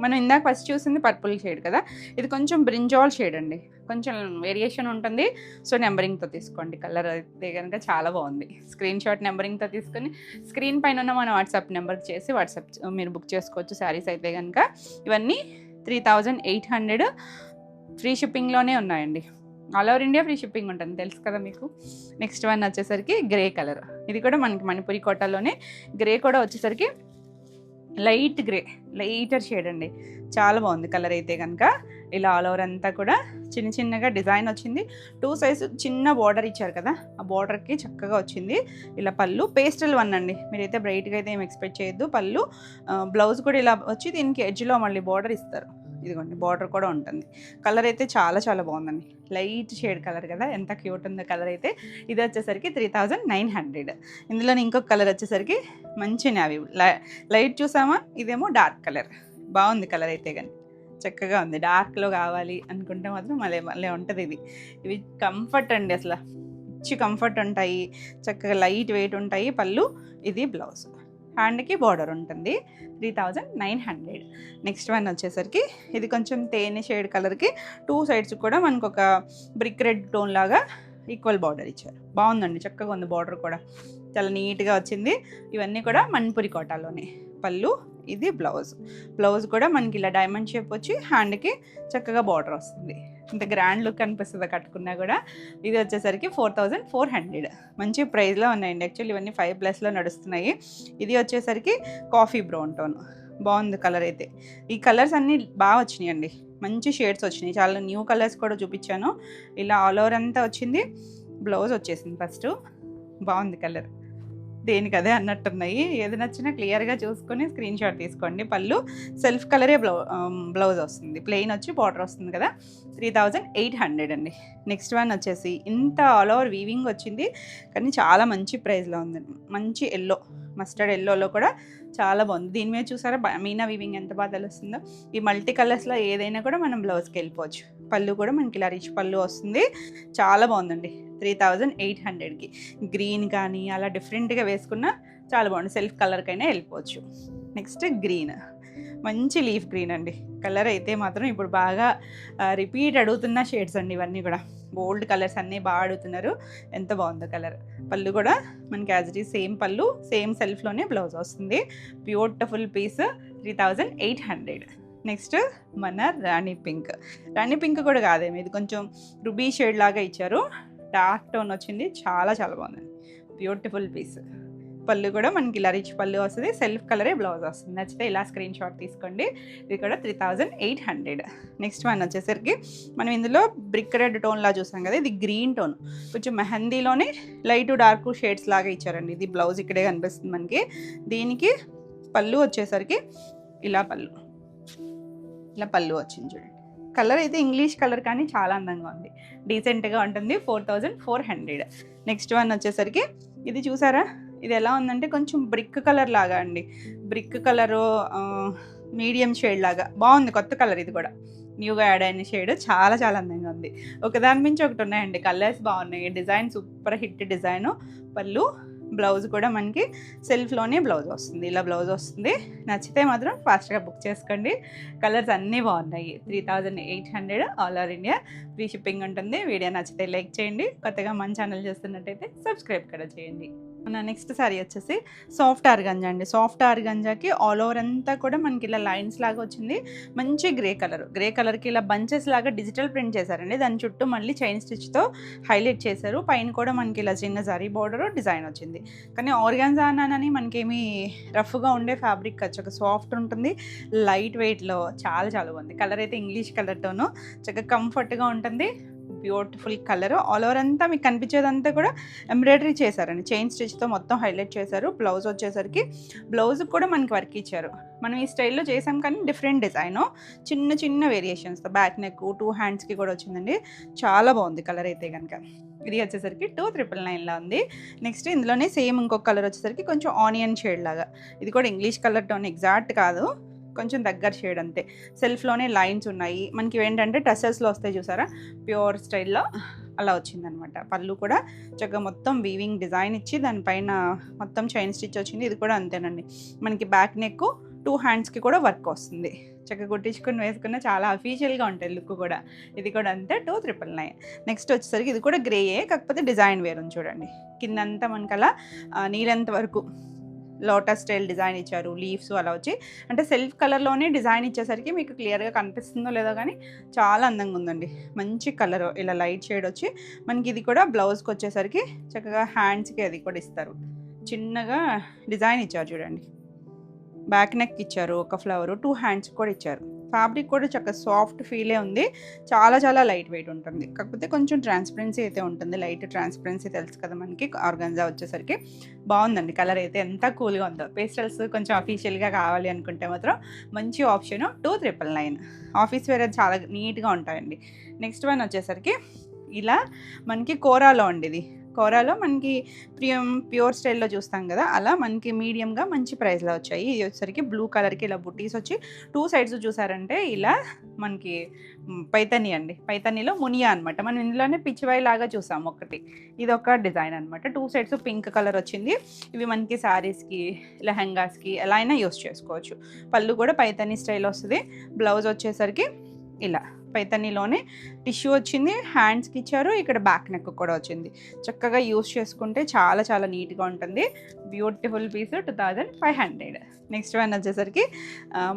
మనం ఇందాక ఫస్ట్ చూసింది పర్పుల్ షేడ్ కదా, ఇది కొంచెం బ్రింజాల్ షేడ్ అండి. కొంచెం వేరియేషన్ ఉంటుంది. సో నెంబరింగ్తో తీసుకోండి. కలర్ అయితే కనుక చాలా బాగుంది. స్క్రీన్ షాట్ నెంబరింగ్తో తీసుకొని స్క్రీన్ పైన ఉన్న మన వాట్సాప్ నెంబర్కి చేసి వాట్సాప్ మీరు బుక్ చేసుకోవచ్చు శారీస్ అయితే కనుక. ఇవన్నీ 3800 ఫ్రీ షిప్పింగ్లోనే ఉన్నాయండి. All over India free shipping ఉంటుంది, తెలుసు కదా మీకు. నెక్స్ట్ వన్ వచ్చేసరికి గ్రే కలర్. ఇది కూడా మనకి మణిపురి కోటాలోనే. గ్రే కూడా వచ్చేసరికి లైట్ గ్రే, లైటర్ షేడ్ అండి. చాలా బాగుంది కలర్ అయితే కనుక. ఇలా ఆల్ ఓవర్ అంతా కూడా చిన్న చిన్నగా డిజైన్ వచ్చింది. 2 సైజ్ చిన్న బార్డర్ ఇచ్చారు కదా, ఆ బార్డర్కి చక్కగా వచ్చింది. ఇలా పళ్ళు పేస్టల్ వన్ అండి, మీరైతే బ్రైట్గా అయితే ఏం ఎక్స్పెక్ట్ చేయొద్దు. పళ్ళు బ్లౌజ్ కూడా ఇలా వచ్చి దీనికి ఎడ్జ్లో మళ్ళీ బార్డర్ ఇస్తారు. ఇదిగోండి బార్డర్ కూడా ఉంటుంది. కలర్ అయితే చాలా చాలా బాగుందండి, లైట్ షేడ్ కలర్ కదా, ఎంత క్యూట్ ఉందో కలర్ అయితే. ఇది వచ్చేసరికి 3900. ఇందులోని ఇంకొక కలర్ వచ్చేసరికి మంచి నావీ లైట్ చూసామా, ఇదేమో డార్క్ కలర్. బాగుంది కలర్ అయితే, కానీ చక్కగా ఉంది. డార్క్లో కావాలి అనుకుంటే మాత్రం మళ్ళీ మళ్ళీ ఉంటుంది ఇది. ఇవి కంఫర్ట్ అండి, అసలు మంచి కంఫర్ట్ ఉంటాయి, చక్కగా లైట్ వెయిట్ ఉంటాయి. పళ్ళు, ఇది బ్లౌజ్, హ్యాండ్కి బార్డర్ ఉంటుంది. 3900. నెక్స్ట్ వన్ వచ్చేసరికి ఇది కొంచెం తేనె షేడ్ కలర్కి 2 సైడ్స్ కూడా మనకు ఒక బ్రిక్ రెడ్ టోన్ లాగా ఈక్వల్ బార్డర్ ఇచ్చారు. బాగుందండి, చక్కగా ఉంది. బార్డర్ కూడా చాలా నీట్గా వచ్చింది. ఇవన్నీ కూడా మణిపురి కోటాలోనే. పళ్ళు, ఇది బ్లౌజ్. బ్లౌజ్ కూడా మనకి ఇలా డైమండ్ షేప్ వచ్చి హ్యాండ్కి చక్కగా బార్డర్ వస్తుంది. ఇంత గ్రాండ్ లుక్ అనిపిస్తుంది కట్టుకున్నా కూడా. ఇది వచ్చేసరికి 4400. మంచి ప్రైస్లో ఉన్నాయండి. యాక్చువల్లీ ఇవన్నీ 5+ నడుస్తున్నాయి. ఇది వచ్చేసరికి కాఫీ బ్రౌన్ టోన్. బాగుంది కలర్ అయితే. ఈ కలర్స్ అన్నీ బాగా వచ్చినాయండి, మంచి షేడ్స్ వచ్చినాయి. చాలా న్యూ కలర్స్ కూడా చూపించాను. ఇలా ఆల్ ఓవర్ అంతా వచ్చింది. బ్లౌజ్ వచ్చేసింది ఫస్ట్. బాగుంది కలర్, దేనికి అదే అన్నట్టున్నాయి. ఏది నచ్చినా క్లియర్గా చూసుకొని స్క్రీన్ షాట్ తీసుకోండి. పళ్ళు సెల్ఫ్ కలరే బ్లౌజ్ వస్తుంది, ప్లెయిన్ వచ్చి బార్డర్ వస్తుంది కదా. 3800 అండి. నెక్స్ట్ వన్ వచ్చేసి ఇంత ఆల్ ఓవర్ వీవింగ్ వచ్చింది, కానీ చాలా మంచి ప్రైస్లో ఉందండి. మంచి ఎల్లో, మస్టర్డ్ ఎల్లోలో కూడా చాలా బాగుంది. దీని మీద చూసారా మీనా వీవింగ్ ఎంత బాగా తెలుస్తుందో. ఈ మల్టీ కలర్స్లో ఏదైనా కూడా మనం బ్లౌజ్కి వెళ్ళిపోవచ్చు. పళ్ళు కూడా మనకి ఇలా రిచ్ పళ్ళు వస్తుంది, చాలా బాగుందండి. 3800కి గ్రీన్ కానీ అలా డిఫరెంట్గా వేసుకున్నా చాలా బాగుంది. సెల్ఫ్ కలర్కైనా వెళ్ళిపోవచ్చు. నెక్స్ట్ గ్రీన్, మంచి లీఫ్ గ్రీన్ అండి. కలర్ అయితే మాత్రం ఇప్పుడు బాగా రిపీట్ అడుగుతున్న షేడ్స్ అండి ఇవన్నీ కూడా. బోల్డ్ కలర్స్ అన్నీ బాగా అడుగుతున్నారు. ఎంత బాగుందో కలర్. పళ్ళు కూడా మనకి యాజ్ ఇట్ ఈజ్ సేమ్ పళ్ళు, సేమ్ సెల్ఫ్లోనే బ్లౌజ్ వస్తుంది. Beautiful piece. 3800. నెక్స్ట్ మన రాణి పింక్. రాణి పింక్ కూడా కాదేమో, ఇది కొంచెం రుబీ షేడ్ లాగా ఇచ్చారు. డార్క్ టోన్ వచ్చింది, చాలా చాలా బాగుందండి. Beautiful piece. పళ్ళు కూడా మనకి ఇలా రిచ్ పళ్ళు వస్తుంది, సెల్ఫ్ కలరే బ్లౌజ్ వస్తుంది. నచ్చితే ఇలా స్క్రీన్ షాట్ తీసుకోండి. ఇది కూడా 3800. నెక్స్ట్ వన్ వచ్చేసరికి మనం ఇందులో బ్రిక్ రెడ్ టోన్లా చూసాం కదా, ఇది గ్రీన్ టోన్. కొంచెం మెహందీలోనే లైట్ డార్క్ షేడ్స్ లాగా ఇచ్చారండి. ఇది బ్లౌజ్ ఇక్కడే కనిపిస్తుంది మనకి. దీనికి పళ్ళు వచ్చేసరికి ఇలా పళ్ళు వచ్చింది చూడండి. కలర్ అయితే ఇంగ్లీష్ కలర్ కానీ చాలా అందంగా ఉంది, డీసెంట్గా ఉంటుంది. 4400. నెక్స్ట్ వన్ వచ్చేసరికి ఇది చూసారా, ఇది ఎలా ఉందంటే కొంచెం బ్రిక్ కలర్ లాగా అండి. బ్రిక్ కలరు మీడియం షేడ్ లాగా బాగుంది. కొత్త కలర్, ఇది కూడా న్యూగా యాడ్ అయిన షేడ్. చాలా చాలా అందంగా ఉంది. ఒకదాని మించి ఒకటి ఉన్నాయండి, కలర్స్ బాగున్నాయి. Design super hit design. పళ్ళు, బ్లౌజ్ కూడా మనకి సెల్ఫ్లోనే బ్లౌజ్ వస్తుంది, ఇలా బ్లౌజ్ వస్తుంది. నచ్చితే మాత్రం ఫాస్ట్గా బుక్ చేసుకోండి. కలర్స్ అన్నీ బాగున్నాయి. 3800 all over India. Free shipping ఉంటుంది. వీడియో నచ్చితే లైక్ చేయండి. కొత్తగా మన ఛానల్ చూస్తున్నట్టయితే సబ్స్క్రైబ్ కూడా చేయండి. మన నెక్స్ట్ సారీ వచ్చేసి సాఫ్ట్ ఆర్గంజా అండి. సాఫ్ట్ ఆర్గంజాకి ఆల్ ఓవర్ అంతా కూడా మనకి ఇలా లైన్స్ లాగా వచ్చింది. మంచి గ్రే కలర్కి ఇలా బంచెస్ లాగా డిజిటల్ ప్రింట్ చేశారండి. దాని చుట్టూ మళ్ళీ చైన్ స్టిచ్తో హైలైట్ చేశారు. పైన కూడా మనకి ఇలా చిన్న జరీ బార్డర్ డిజైన్ వచ్చింది. కానీ ఆర్గాన్జా అని మనకేమీ రఫ్గా ఉండే ఫ్యాబ్రిక్ కాదు, చక్కగా సాఫ్ట్ ఉంటుంది, లైట్ వెయిట్లో. చాలా చాలా బాగుంది. కలర్ అయితే ఇంగ్లీష్ కలర్తోనూ చక్కగా కంఫర్ట్గా ఉంటుంది. Beautiful colour. ఆల్ ఓవర్ అంతా మీకు కనిపించేదంతా కూడా ఎంబ్రాయిడరీ చేశారండి, చైన్ స్టిచ్తో మొత్తం హైలైట్ చేశారు. బ్లౌజ్ వచ్చేసరికి బ్లౌజ్ కూడా మనకి వర్క్ ఇచ్చారు. మనం ఈ స్టైల్లో చేసాం కానీ డిఫరెంట్ డిజైను, చిన్న చిన్న వేరియేషన్స్తో. బ్యాక్ నెక్ 2 హ్యాండ్స్కి కూడా వచ్చిందండి. చాలా బాగుంది కలర్ అయితే కనుక. ఇది వచ్చేసరికి 2999లో ఉంది. నెక్స్ట్ ఇందులోనే సేమ్ ఇంకొక కలర్ వచ్చేసరికి కొంచెం ఆనియన్ షేడ్ లాగా. ఇది కూడా ఇంగ్లీష్ కలర్ టోన్ ఎగ్జాక్ట్ కాదు, కొంచెం దగ్గర షేడ్ అంతే. సెల్ఫ్లోనే లైన్స్ ఉన్నాయి. మనకి ఏంటంటే టసల్స్లో వస్తాయి చూసారా, ప్యూర్ స్టైల్లో అలా వచ్చిందనమాట. పళ్ళు కూడా చక్కగా మొత్తం వీవింగ్ డిజైన్ ఇచ్చి దానిపైన మొత్తం చైన్ స్టిచ్ వచ్చింది. ఇది కూడా అంతేనండి. మనకి బ్యాక్ నెక్ 2 హ్యాండ్స్కి కూడా వర్క్ వస్తుంది. చక్కగా కుట్టించుకొని వేసుకున్న చాలా అఫీషియల్గా ఉంటుంది లుక్ కూడా. ఇది కూడా అంతే 2999. నెక్స్ట్ వచ్చేసరికి ఇది కూడా గ్రేయే, కాకపోతే డిజైన్ వేరు ఉంది చూడండి. కిందంతా మనకి అలా నీళ్ళంత వరకు లోటస్ స్టైల్ డిజైన్ ఇచ్చారు, లీవ్స్ అలా వచ్చి. అంటే సెల్ఫ్ కలర్లోనే డిజైన్ ఇచ్చేసరికి మీకు క్లియర్గా కనిపిస్తుందో లేదో కానీ చాలా అందంగా ఉందండి. మంచి కలర్, ఇలా లైట్ షేడ్ వచ్చి మనకి. ఇది కూడా బ్లౌజ్కి వచ్చేసరికి చక్కగా హ్యాండ్స్కి అది కూడా ఇస్తారు, చిన్నగా డిజైన్ ఇచ్చారు చూడండి. బ్యాక్ నెక్ ఇచ్చారు, ఒక ఫ్లవరు, 2 హ్యాండ్స్ కూడా ఇచ్చారు. ఫ్యాబ్రిక్ కూడా చక్కగా సాఫ్ట్ ఫీలే ఉంది. చాలా చాలా లైట్ వెయిట్ ఉంటుంది. కాకపోతే కొంచెం ట్రాన్స్పరెన్సీ అయితే ఉంటుంది. లైట్ ట్రాన్స్పరెన్సీ తెలుసు కదా మనకి ఆర్గాన్జా వచ్చేసరికి. బాగుందండి కలర్ అయితే ఎంత కూల్గా ఉందో. పేస్టల్స్ కొంచెం అఫీషియల్గా కావాలి అనుకుంటే మాత్రం మంచి ఆప్షన్ 2999. ఆఫీస్ వేర్ చాలా నీట్గా ఉంటాయండి. నెక్స్ట్ వన్ వచ్చేసరికి ఇలా మనకి కోరాలో అండి. ఇది కోరాలో మనకి ప్యూర్ స్టైల్లో చూస్తాం కదా, అలా మనకి మీడియంగా మంచి ప్రైస్లో వచ్చాయి. ఇది వచ్చేసరికి బ్లూ కలర్కి ఇలా బుట్టీస్ వచ్చి 2 సైడ్స్ చూసారంటే ఇలా మనకి పైతని అండి. పైతనిలో మునియా అనమాట. మనం ఇందులోనే పిచ్చివాయి లాగా చూసాం ఒకటి. ఇది ఒక డిజైన్ అనమాట. 2 సైడ్స్ పింక్ కలర్ వచ్చింది. ఇవి మనకి శారీస్కి లెహంగాస్కి ఎలా అయినా యూస్ చేసుకోవచ్చు. పళ్ళు కూడా పైతని స్టైల్ వస్తుంది. బ్లౌజ్ వచ్చేసరికి ఇలా పైతనీలోనే టిష్యూ వచ్చింది. హ్యాండ్స్కి ఇచ్చారు. ఇక్కడ బ్యాక్ నెక్ కూడా వచ్చింది. చక్కగా యూస్ చేసుకుంటే చాలా చాలా నీట్గా ఉంటుంది. Beautiful piece 2500. నెక్స్ట్ వన్ వచ్చేసరికి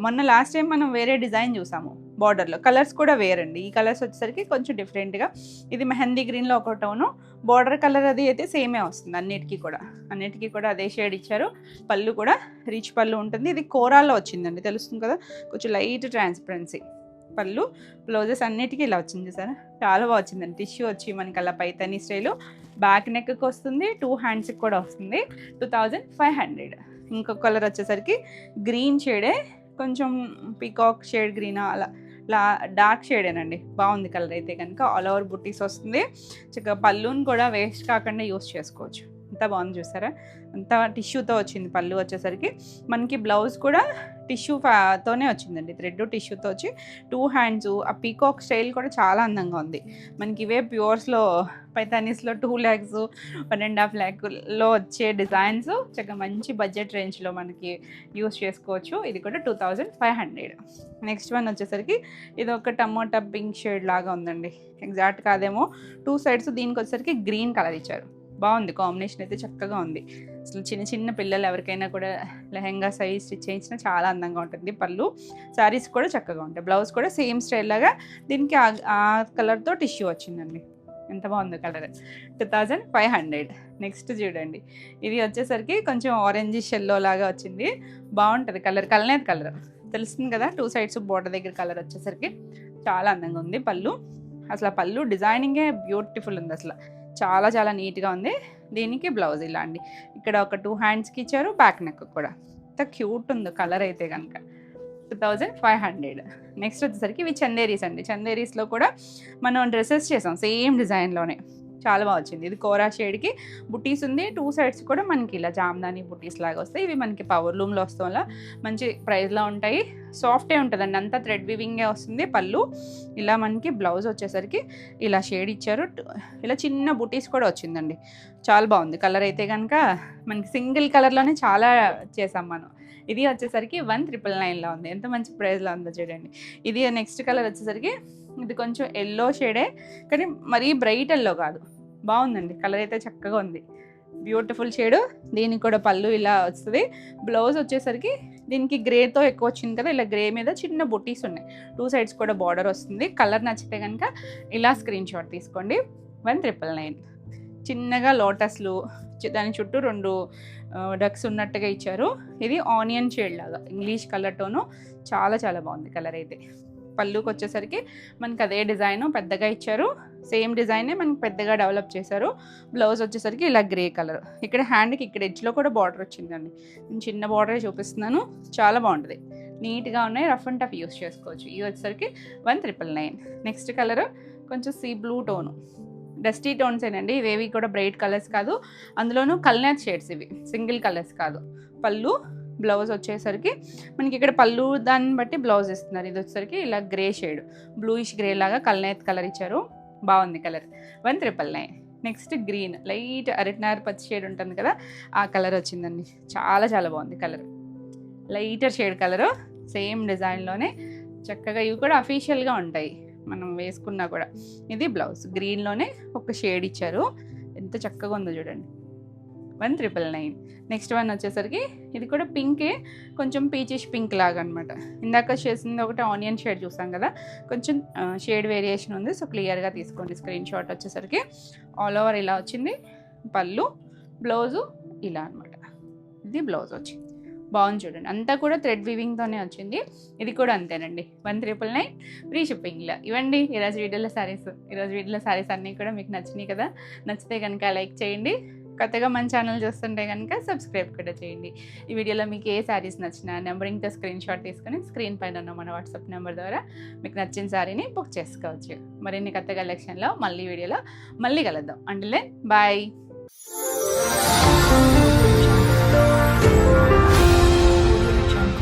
మొన్న లాస్ట్ టైం మనం వేరే డిజైన్ చూసాము బార్డర్లో. కలర్స్ కూడా వేరండి. ఈ కలర్స్ వచ్చేసరికి కొంచెం డిఫరెంట్గా. ఇది మెహందీ గ్రీన్లో ఒక టోను. బార్డర్ కలర్ అది అయితే సేమే వస్తుంది అన్నిటికీ కూడా అదే షేడ్ ఇచ్చారు. పళ్ళు కూడా రిచ్ పళ్ళు ఉంటుంది. ఇది కోరాల్లో వచ్చిందండి, తెలుస్తుంది కదా, కొంచెం లైట్ ట్రాన్స్పరెన్సీ పళ్ళు. బ్లౌజెస్ అన్నిటికీ ఇలా వచ్చింది సార్, చాలా బాగా వచ్చిందండి. టిష్యూ వచ్చి మనకి అలా పైతని స్టైలు. బ్యాక్ నెక్కి వస్తుంది, 2 హ్యాండ్స్కి కూడా వస్తుంది. 2500. ఇంకొక కలర్ వచ్చేసరికి గ్రీన్ షేడే, కొంచెం పీకాక్ షేడ్ గ్రీన్ అలా డార్క్ షేడేనండి. బాగుంది కలర్ అయితే కనుక. ఆల్ ఓవర్ బుట్టీస్ వస్తుంది. చక్కగా పళ్ళుని కూడా వేస్ట్ కాకుండా యూస్ చేసుకోవచ్చు. ఎంత బాగుంది చూసారా, అంతా టిష్యూతో వచ్చింది. పళ్ళు వచ్చేసరికి మనకి బ్లౌజ్ కూడా తోనే వచ్చిందండి. థ్రెడ్ టిష్యూతో వచ్చి 2 హ్యాండ్స్. ఆ పీకాక్ స్టైల్ కూడా చాలా అందంగా ఉంది. మనకి ఇవే ప్యూర్స్లో పైతానీస్లో 2 lakhs 1.5 lakhలో వచ్చే డిజైన్స్ చక్కగా మంచి బడ్జెట్ రేంజ్లో మనకి యూస్ చేసుకోవచ్చు. ఇది కూడా 2500. నెక్స్ట్ వన్ వచ్చేసరికి ఇది ఒక టమోటా పింక్ షేడ్ లాగా ఉందండి. ఎగ్జాక్ట్ కాదేమో. 2 సైడ్స్ దీనికి వచ్చేసరికి గ్రీన్ కలర్ ఇచ్చారు. బాగుంది కాంబినేషన్ అయితే, చక్కగా ఉంది. అసలు చిన్న చిన్న పిల్లలు ఎవరికైనా కూడా లెహంగా సైజ్ స్టిచ్ చేయించినా చాలా అందంగా ఉంటుంది. పళ్ళు శారీస్ కూడా చక్కగా ఉంటాయి. బ్లౌజ్ కూడా సేమ్ స్టైల్ లాగా దీనికి ఆ కలర్తో టిష్యూ వచ్చిందండి. ఎంత బాగుంది కలర్. 2500. నెక్స్ట్ చూడండి, ఇది వచ్చేసరికి కొంచెం ఆరెంజ్ షెల్లో లాగా వచ్చింది. బాగుంటుంది కలర్. కలనేది కలర్ తెలుస్తుంది కదా. 2 సైడ్స్ బోర్డర్ దగ్గర కలర్ వచ్చేసరికి చాలా అందంగా ఉంది. పళ్ళు అసలు పళ్ళు డిజైనింగే బ్యూటిఫుల్ ఉంది. అసలు చాలా చాలా నీట్గా ఉంది. దీనికి బ్లౌజ్ ఇలా అండి. ఇక్కడ ఒక 2 హ్యాండ్స్కి ఇచ్చారు. బ్యాక్ నెక్ కూడా ఎంత క్యూట్ ఉంది కలర్ అయితే కనుక. 2500. నెక్స్ట్ వచ్చేసరికి ఇవి చందేరీస్ అండి. చందేరీస్లో కూడా మనం డ్రెస్సెస్ చేసాం సేమ్ డిజైన్లోనే. చాలా బాగా వచ్చింది. ఇది కోరా షేడ్కి బుట్టీస్ ఉంది. 2 సైడ్స్ కూడా మనకి ఇలా జామ్దాని బుట్టీస్ లాగా వస్తాయి. ఇవి మనకి పవర్ లూమ్లో వస్తాం వల్ల మంచి ప్రైస్లో ఉంటాయి. సాఫ్టే ఉంటుందండి, అంతా థ్రెడ్ వివింగే వస్తుంది. పళ్ళు ఇలా మనకి బ్లౌజ్ వచ్చేసరికి ఇలా షేడ్ ఇచ్చారు. ఇలా చిన్న బుట్టీస్ కూడా వచ్చిందండి. చాలా బాగుంది కలర్ అయితే కనుక. మనకి సింగిల్ కలర్లోనే చాలా చేసాం మనం. ఇది వచ్చేసరికి 1999లో ఉంది. ఎంత మంచి ప్రైస్లో ఉందో చూడండి. ఇది నెక్స్ట్ కలర్ వచ్చేసరికి ఇది కొంచెం ఎల్లో షేడే, కానీ మరీ బ్రైట్ ఎల్లో కాదు. బాగుందండి కలర్ అయితే, చక్కగా ఉంది. Beautiful shade. దీనికి కూడా పళ్ళు ఇలా వస్తుంది. బ్లౌజ్ వచ్చేసరికి దీనికి గ్రేతో ఎక్కువ వచ్చింది కదా, ఇలా గ్రే మీద చిన్న బుట్టీస్ ఉన్నాయి. 2 సైడ్స్ కూడా బార్డర్ వస్తుంది. కలర్ నచ్చితే కనుక ఇలా స్క్రీన్ షాట్ తీసుకోండి. 1999. చిన్నగా లోటస్లు, దాని చుట్టూ 2 డక్స్ ఉన్నట్టుగా ఇచ్చారు. ఇది ఆనియన్ షేడ్ లాగా ఇంగ్లీష్ కలర్తోనూ చాలా చాలా బాగుంది కలర్ అయితే. పళ్ళుకి వచ్చేసరికి మనకి అదే డిజైన్ పెద్దగా ఇచ్చారు. సేమ్ డిజైనే మనకి పెద్దగా డెవలప్ చేశారు. బ్లౌజ్ వచ్చేసరికి ఇలా గ్రే కలర్. ఇక్కడ హ్యాండ్కి ఇక్కడ ఎడ్జ్లో కూడా బార్డర్ వచ్చిందండి. నేను చిన్న బార్డరే చూపిస్తున్నాను. చాలా బాగుంటుంది, నీట్గా ఉన్నాయి. రఫ్ అండ్ టఫ్ యూస్ చేసుకోవచ్చు. ఇవి వచ్చేసరికి 1999. నెక్స్ట్ కలర్ కొంచెం sea blue tone. Dusty tones ఏనండి. ఇవేవి కూడా బ్రైట్ కలర్స్ కాదు. అందులోనూ కల్నేత్ షేడ్స్. ఇవి సింగిల్ కలర్స్ కాదు. పళ్ళు బ్లౌజ్ వచ్చేసరికి మనకి ఇక్కడ పళ్ళు దాన్ని బట్టి బ్లౌజ్ ఇస్తున్నారు. ఇది వచ్చేసరికి ఇలా గ్రే షేడ్, బ్లూయిష్ గ్రే లాగా కల్నేత్ కలర్ ఇచ్చారు. బాగుంది కలర్. 1999. నెక్స్ట్ గ్రీన్, లైట్ అరటినార్ పచ్చి షేడ్ ఉంటుంది కదా, ఆ కలర్ వచ్చిందండి. చాలా చాలా బాగుంది colour. Lighter shade colour, same డిజైన్లోనే చక్కగా. ఇవి కూడా అఫీషియల్గా ఉంటాయి మనం వేసుకున్నా కూడా. ఇది బ్లౌజ్ గ్రీన్లోనే ఒక షేడ్ ఇచ్చారు. ఎంత చక్కగా ఉందో చూడండి. 1999. నెక్స్ట్ వన్ వచ్చేసరికి ఇది కూడా పింకే, కొంచెం పీచిష్ పింక్ లాగా అనమాట. ఇందాక చేసింది ఒకటి ఆనియన్ షేడ్ చూసాం కదా, కొంచెం షేడ్ వేరియేషన్ ఉంది. సో క్లియర్గా తీసుకోండి స్క్రీన్ షాట్. వచ్చేసరికి ఆల్ ఓవర్ ఇలా వచ్చింది. పళ్ళు, బ్లౌజు ఇలా అనమాట. ఇది బ్లౌజ్ వచ్చింది. బాగుంది చూడండి, అంతా కూడా థ్రెడ్ వీవింగ్తోనే వచ్చింది. ఇది కూడా అంతేనండి, 1999 ఫ్రీ షిప్పింగ్లో. ఇవ్వండి ఈరోజు వీడియోలో శారీస్ అన్నీ కూడా మీకు నచ్చినాయి కదా. నచ్చితే కనుక లైక్ చేయండి, కొత్తగా మన ఛానల్ చూస్తుంటే కనుక సబ్స్క్రైబ్ కూడా చేయండి. ఈ వీడియోలో మీకు ఏ శారీస్ నచ్చినా నెంబరింగ్తో స్క్రీన్ షాట్ తీసుకొని స్క్రీన్ పైన ఉన్న మన వాట్సాప్ నెంబర్ ద్వారా మీకు నచ్చిన శారీని బుక్ చేసుకోవచ్చు. మరిన్ని కొత్త కలెక్షన్లో వీడియోలో మళ్ళీ కలుద్దాం. Until then bye.